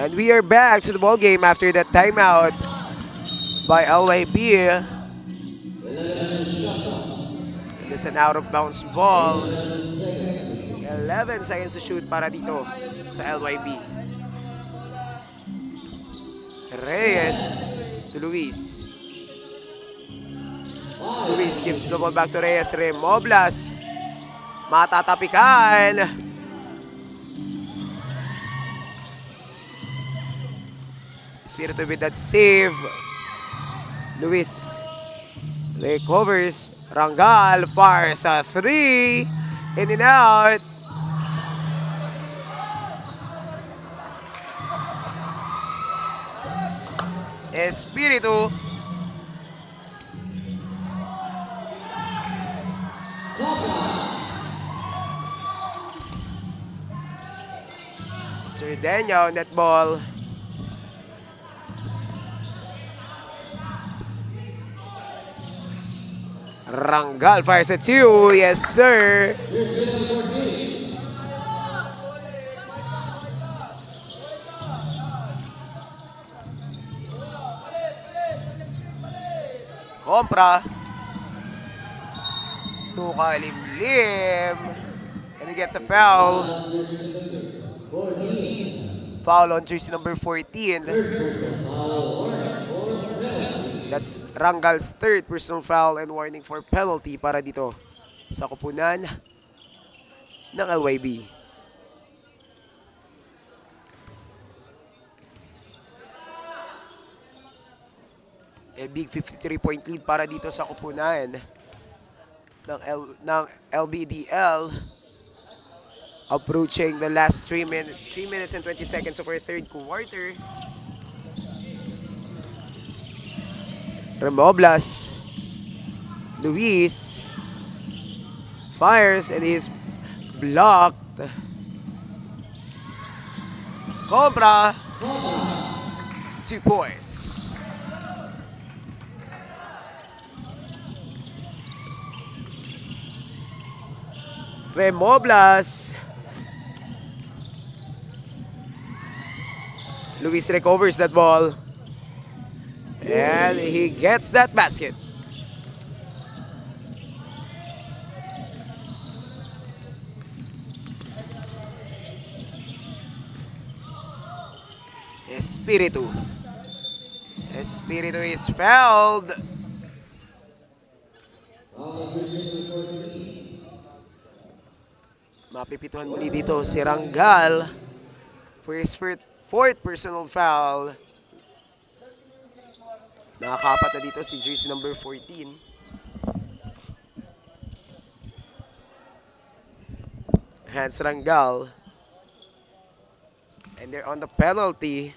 And we are back to the ball game after that timeout by LYB. It is an out of bounds ball. 11 seconds to shoot para dito sa LYB. Reyes to Luis. Luis gives the ball back to Reyes. Remoblas. Matatapikan. Espiritu with that save. Luis recovers. Rangal fires a 3. In and out. Espiritu. Serdenya on that ball. Rangal fires at 2. Yes, sir. Compra. To Kalim Lim. And he gets a foul. Foul on jersey number 14. That's Rangal's third personal foul and warning for penalty para dito sa kupunan ng LYB. A big 53-point lead para dito sa kupunan ng LBDL. Approaching the last 3 minutes and 20 seconds of our third quarter. Remoblas. Luis fires and is blocked. Compra. 2 points. Remoblas. Luis recovers that ball. And he gets that basket. Espiritu. Espiritu is fouled. Mapipituhan muli dito si Rangal for his fourth personal foul Nakakapat na dito si jersey number 14. Hans Rangel. And they're on the penalty.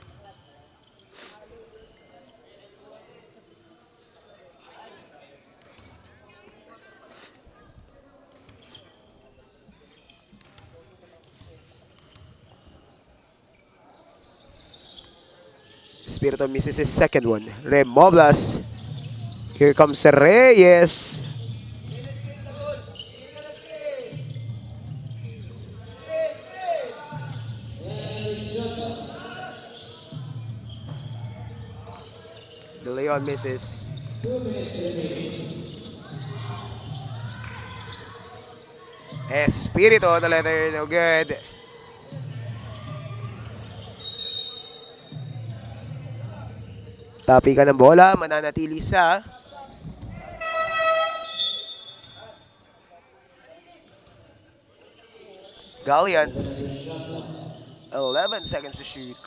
Espiritu misses his second one. Remoblas. Here comes Reyes. De Leon misses. Espiritu on the letter, no good. Tapi ka ng bola, mananatili sa Galleons. 11 seconds to shoot.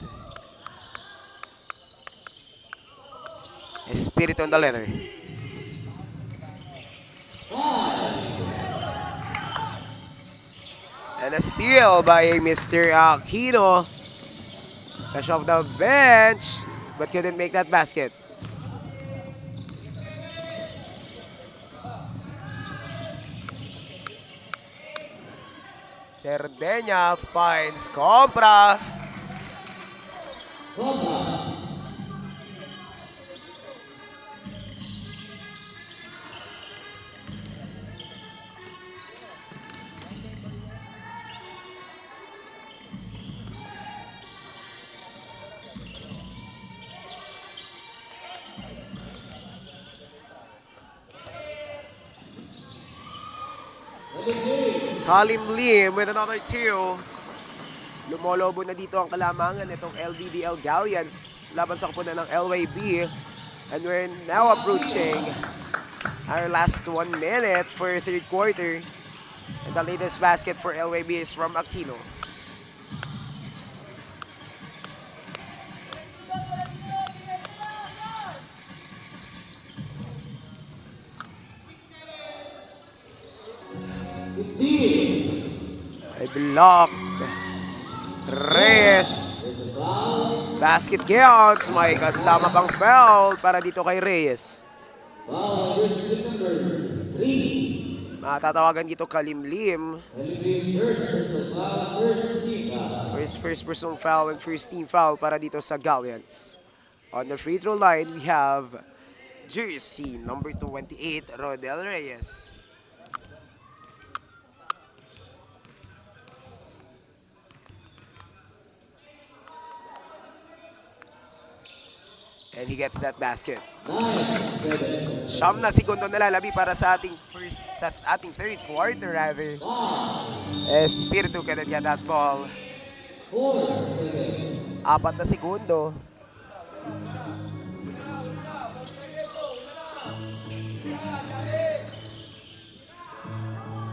Espiritu on the letter. And a steal by Mr. Aquino. Fresh off the bench, but couldn't make that basket. Cerdeña finds Compra. Kalim Lim with another two. Lumolobo na dito ang kalamangan nitong LDDL Galleons laban sa kapunan ng LYB. And we're now approaching our last 1 minute for third quarter. And the latest basket for LYB is from Aquino. Ay blocked. Reyes. Basket counts. May kasama pang foul para dito kay Reyes. Matatawagan dito Kalimlim. First personal foul and first team foul para dito sa Galleons. On the free throw line, we have jersey number 28, Rodel Reyes. And he gets that basket. Siyam na segundo na lalabi para sa ating third quarter rather. Espiritu cannot get that ball. 4 na segundo.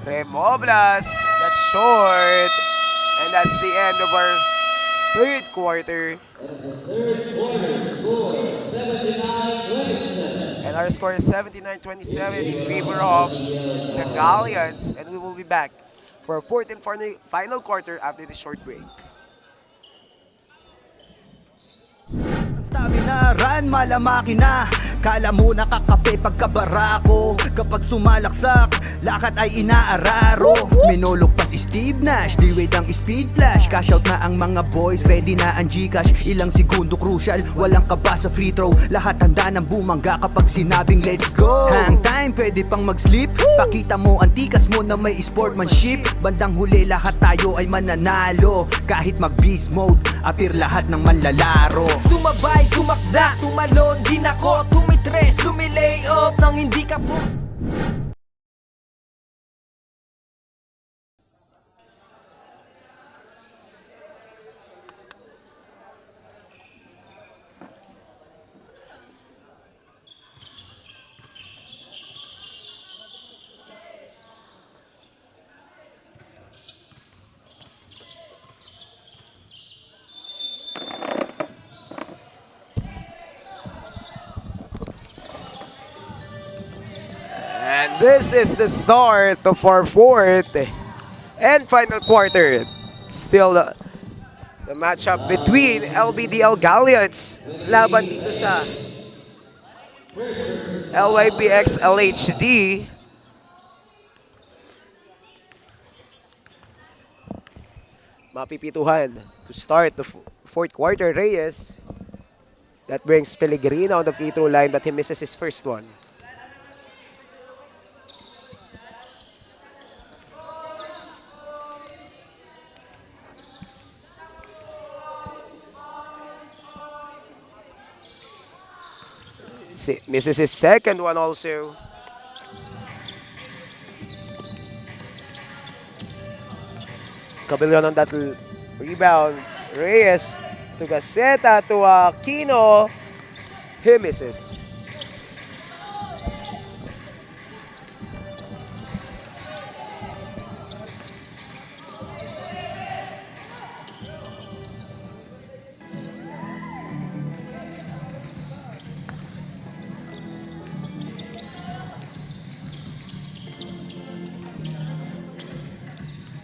Remoblas, that's short. And that's the end of our third quarter. And our score is 79-27 in favor of the Galleons. And we will be back for our fourth and final quarter after the short break. Stamina run, malamaki na. Kala mo nakakape pagkabarako. Kapag sumalaksak, lakad ay inaararo. Minulog pa si Steve Nash, D-Wade ang speed flash. Cash out na ang mga boys, ready na ang Gcash. Ilang segundo crucial, walang kaba sa free throw. Lahat handa ng bumangga kapag sinabing let's go. Hang time, pwede pang mag-sleep. Pakita mo ang tikas mo na may sportsmanship. Bandang huli lahat tayo ay mananalo. Kahit mag-beast mode, appear lahat ng manlalaro. Sumabay, tumakda, tumalon, din ako. Tumitres, lumilay up nang hindi ka po. This is the start of our fourth and final quarter. Still the matchup between LBDL Galleons laban dito sa LYPX LHD. Mapipituhan to start the fourth quarter. Reyes. That brings Pellegrino on the free throw line, but he misses his first one. Misses his second one also. Cabello on that rebound. Reyes to Gaceta to Aquino. He misses.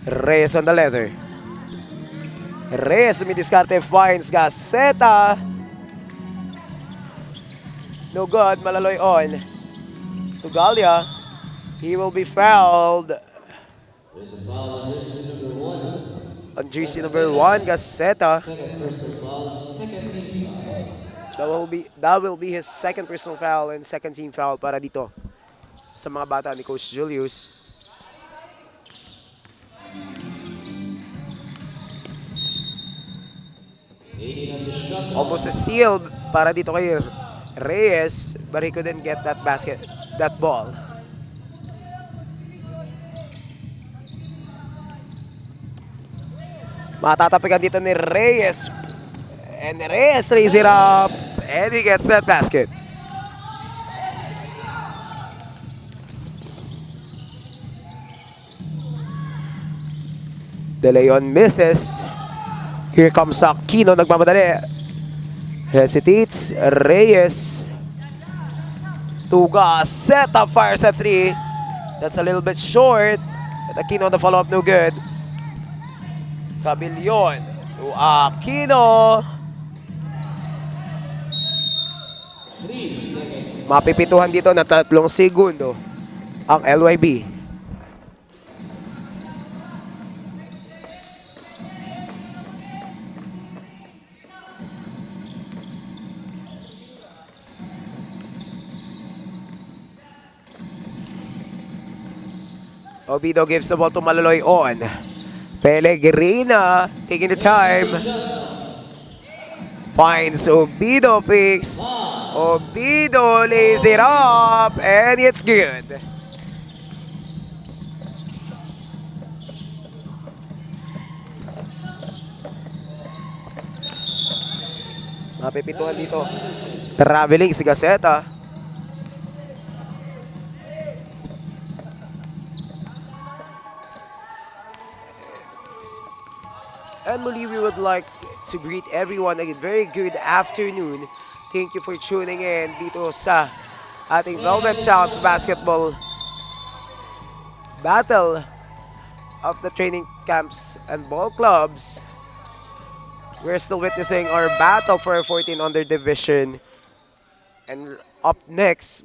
Reyes on the leather. Reyes umidiskarte, finds Gaceta. No good, Malaloy on. To Galia. He will be fouled. On GC number 1, Gaceta. That will be his second personal foul and second team foul para dito sa mga bata ni Coach Julius. Almost a steal para dito kay Reyes, but he couldn't get that ball. Matatapikan dito ni Reyes. And Reyes lays it up, and he gets that basket. De Leon misses. Here comes Aquino, nagmamadali. Hesitates. Reyes. Tuga. Set up, fires at 3. That's a little bit short. And Aquino on the follow-up, no good. Cabillon to Aquino. Mapipituhan dito na 3 segundo ang LYB. Obido gives the ball to Malaloy on. Pellegrina taking the time. Finds Obido fix. Obido lays it up and it's good. Mapipituhan dito. Traveling si Gaceta. And muli, we would like to greet everyone a very good afternoon. Thank you for tuning in dito sa ating Velvet South Basketball Battle of the Training Camps and Ball Clubs. We're still witnessing our battle for our 14 under division. And up next,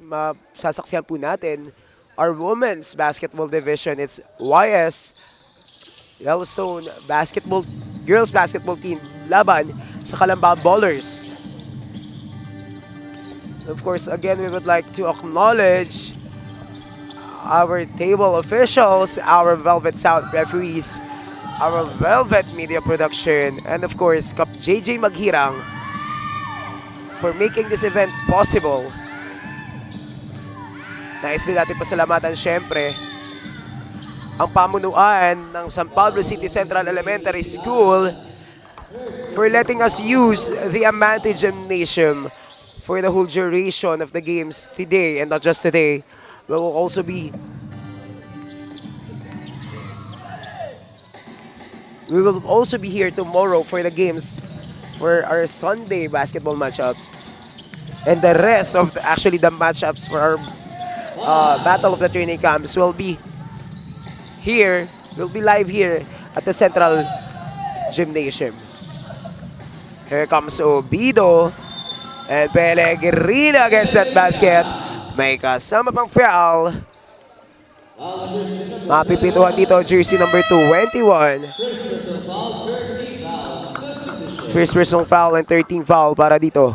sasaksihan po natin our women's basketball division. It's YS Yellowstone girls basketball team laban sa Calamba Ballers. Of course, again, we would like to acknowledge our table officials, our Velvet South referees, our Velvet Media Production, and of course, Kap JJ Maghirang for making this event possible. Nais din natin pasalamatan syempre ang pamunuan ng San Pablo City Central Elementary School for letting us use the Amante Gymnasium for the whole duration of the games today, and not just today. We will also be here tomorrow for the games for our Sunday basketball matchups, and the rest of the matchups for our Battle of the Training Camps will be live here at the Central Gymnasium. Here comes Obido and Pellegrino against that basket. May kasama pang foul. Mapipituhan dito jersey number 21. First personal foul and 13 foul para dito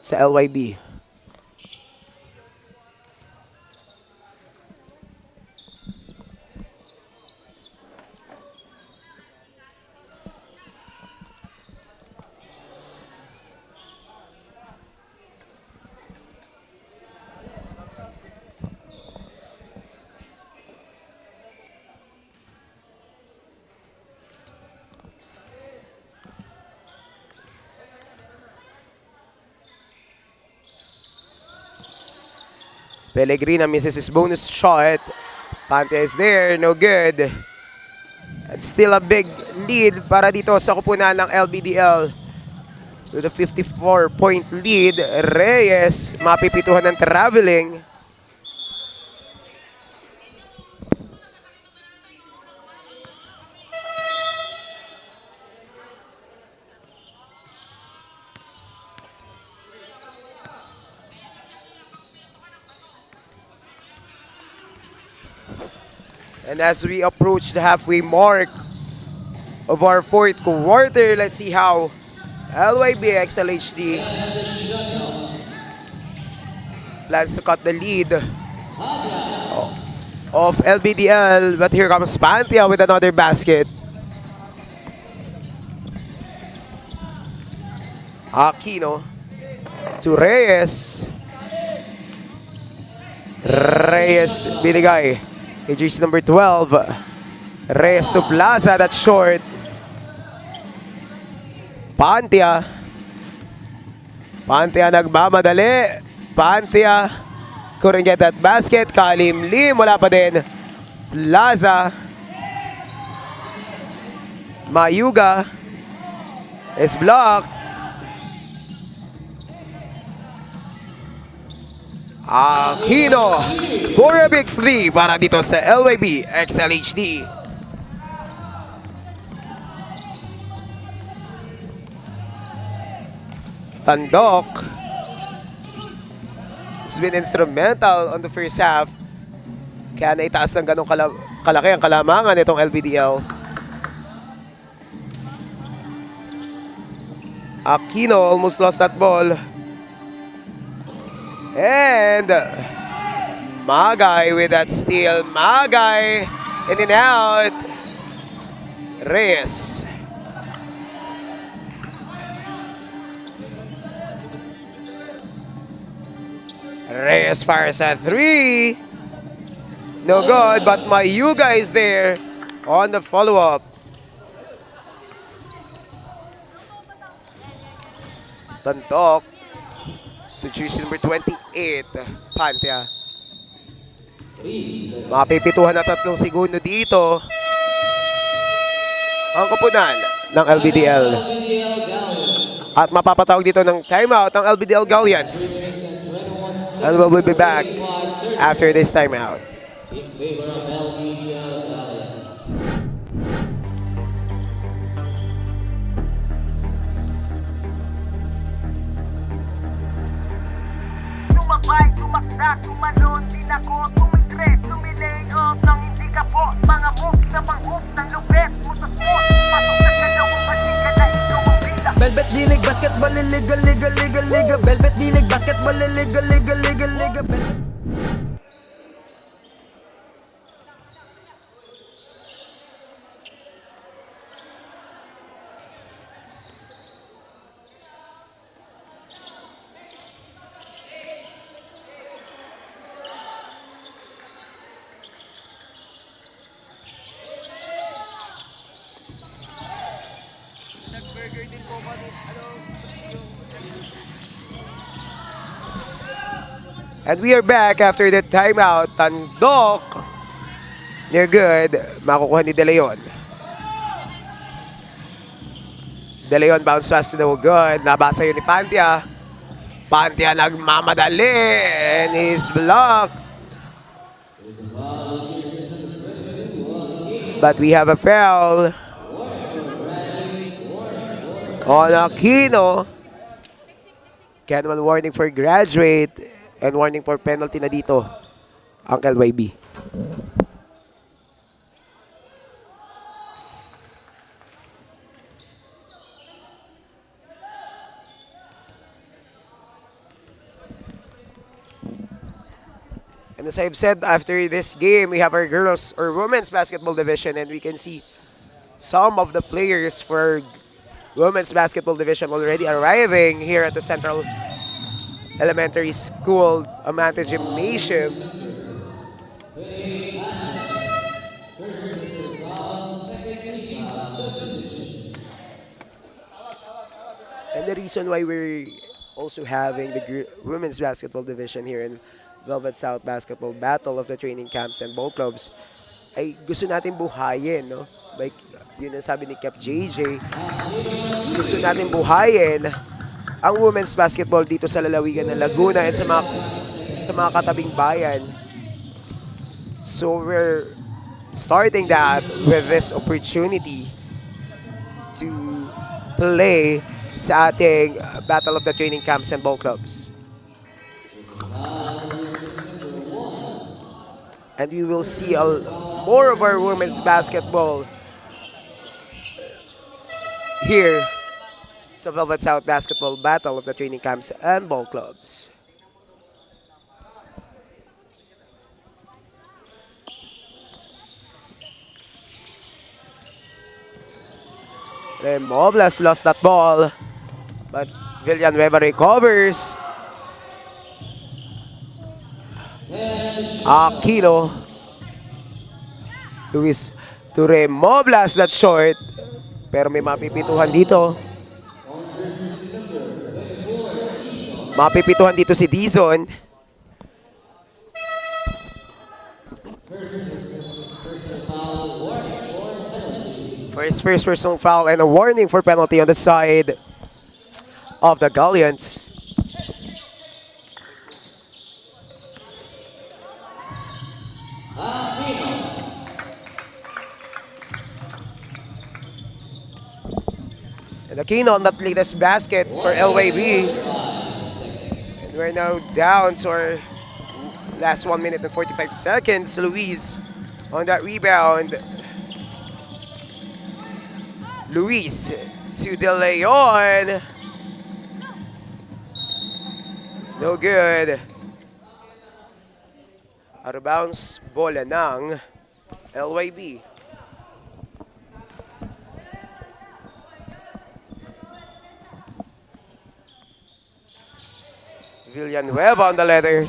sa LYB. Pellegrino misses his bonus shot. Pantia is there, no good. And still a big lead para dito sa kupunan ng LBDL. With a 54-point lead, Reyes mapipituhan ng traveling. And as we approach the halfway mark of our fourth quarter, let's see how LYB XLHD plans to cut the lead of LBDL. But here comes Pantia with another basket. Aquino to Reyes. Reyes binigay. Jersey number 12. Reyes to Plaza, that's short. Pantia nagmamadali. Pantia couldn't get that basket. Kalimlim, wala pa din. Plaza. Mayuga is blocked. Aquino for a big three para dito sa LYB XLHD. Tandok has been instrumental on the first half. Kaya naitaas ng ganong kalaki ang kalamangan itong LBDL. Aquino almost lost that ball. And Magay with that steal. Magay in and out. Reyes. Reyes fires at 3. No good, but Mayuga is there on the follow-up. Tantok to jersey number 28, Pantia. Mapipituhan na 3 segundo dito ang kupunan ng LBDL. At mapapatawag dito ng timeout ang LBDL Galleons. And we'll be back after this timeout. Sumabay, tumakda, tumalon, tinako, tumitres, tumilay up nang hindi ka po. Mga moves na pang-hoop ng lupet, pusos mo, pasok sa galawang balikan na ikaw ang bida. Velvet dinig, basketball, liga, liga, liga, liga. Velvet dinig, basketball, liga, liga, liga, liga. And we are back after the timeout. Tandok. They're good. Makukuha ni De Leon. De Leon bounce pass to no good. Nabasa yun ni Pantia. Pantia nagmamadali and is blocked. But we have a foul on Aquino. Kenman warning for graduate and warning for penalty na dito ang LYB. And as I've said, after this game, we have our girls or women's basketball division, and we can see some of the players for women's basketball division already arriving here at the Central Elementary School Amante Gymnasium. And the reason why we're also having the women's basketball division here in Velvet South Basketball Battle of the Training Camps and Ball Clubs ay gusto natin buhayin, no? Like, yun ang sabi ni Cap JJ, gusto natin buhayin ang women's basketball dito sa lalawigan ng Laguna at sa mga katabing bayan. So we're starting that with this opportunity to play sa ating Battle of the Training Camps and Ball Clubs. And we will see more of our women's basketball here sa Velvet South Basketball Battle of the Training Camps and Ball Clubs. Remoblas lost that ball, but Villanueva recovers. Aquino. Luis to Remoblas that short. Pero may mapipituhan dito. Mapipituhan dito si Dizon. First personal foul and a warning for penalty on the side of the Galleons. And Aquino on that latest basket for LYB. And we're now down to our last 1 minute and 45 seconds. Luis on that rebound. Luis to De Leon. It's no good. Out of bounds, bola ng LYB. Villanueva on the leather.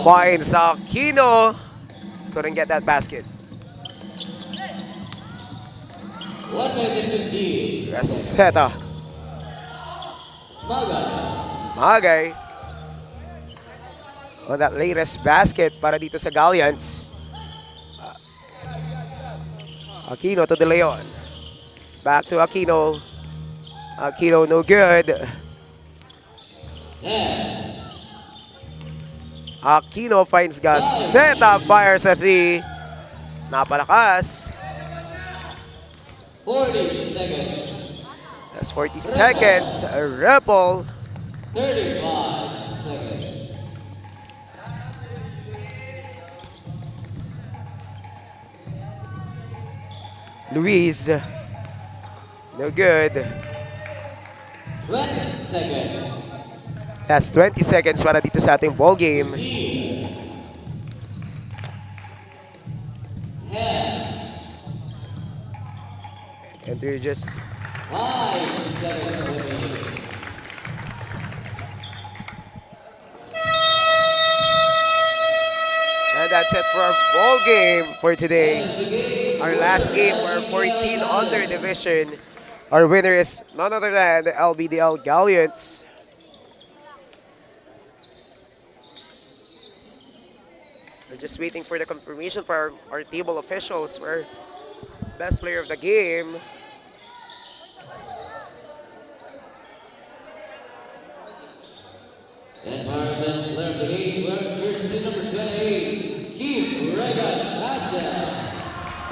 Finds Aquino. Couldn't get that basket. Rosetta. Magay. On that latest basket para dito sa Galleons. Aquino to De Leon. Back to Aquino. Aquino no good. Aquino finds Gaceta, fires a three. Napalakas. 40 seconds. That's 40 seconds. A ripple. 35 seconds. Luis. No good. 20 seconds. That's 20 seconds para dito sa ating ball game. 10. And we're just 5 seconds remaining. And that's it for our ball game for today. Our last game for our 14 under division. Our winner is none other than the LBDL Galleons. We're just waiting for the confirmation for our table officials for best player of the game.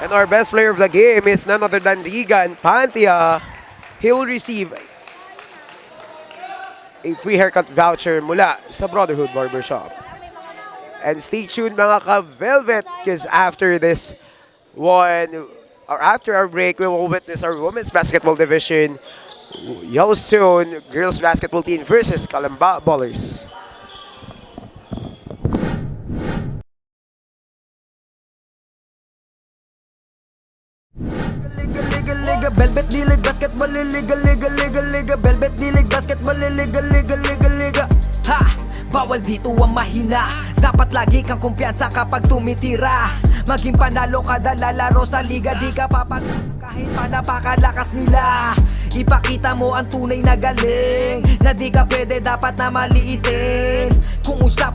And our best player of the game is none other than Regan Pantia. He will receive a free haircut voucher mula sa Brotherhood Barbershop. And stay tuned mga ka-Velvet, because after this one, or after our break, we will witness our women's basketball division, Yellowstone girls basketball team versus Calamba Ballers. Liga, Velvet D-League Basketball Liga, Velvet D-League Basketball Liga. Ha! Bawal dito ang mahina. Dapat lagi kang kumpiyansa kapag tumitira. Maging panalo kada lalaro sa liga. Di ka papag kahit pa napakalakas nila. Ipakita mo ang tunay na galing, na di ka pwede dapat na maliitin. Kung usap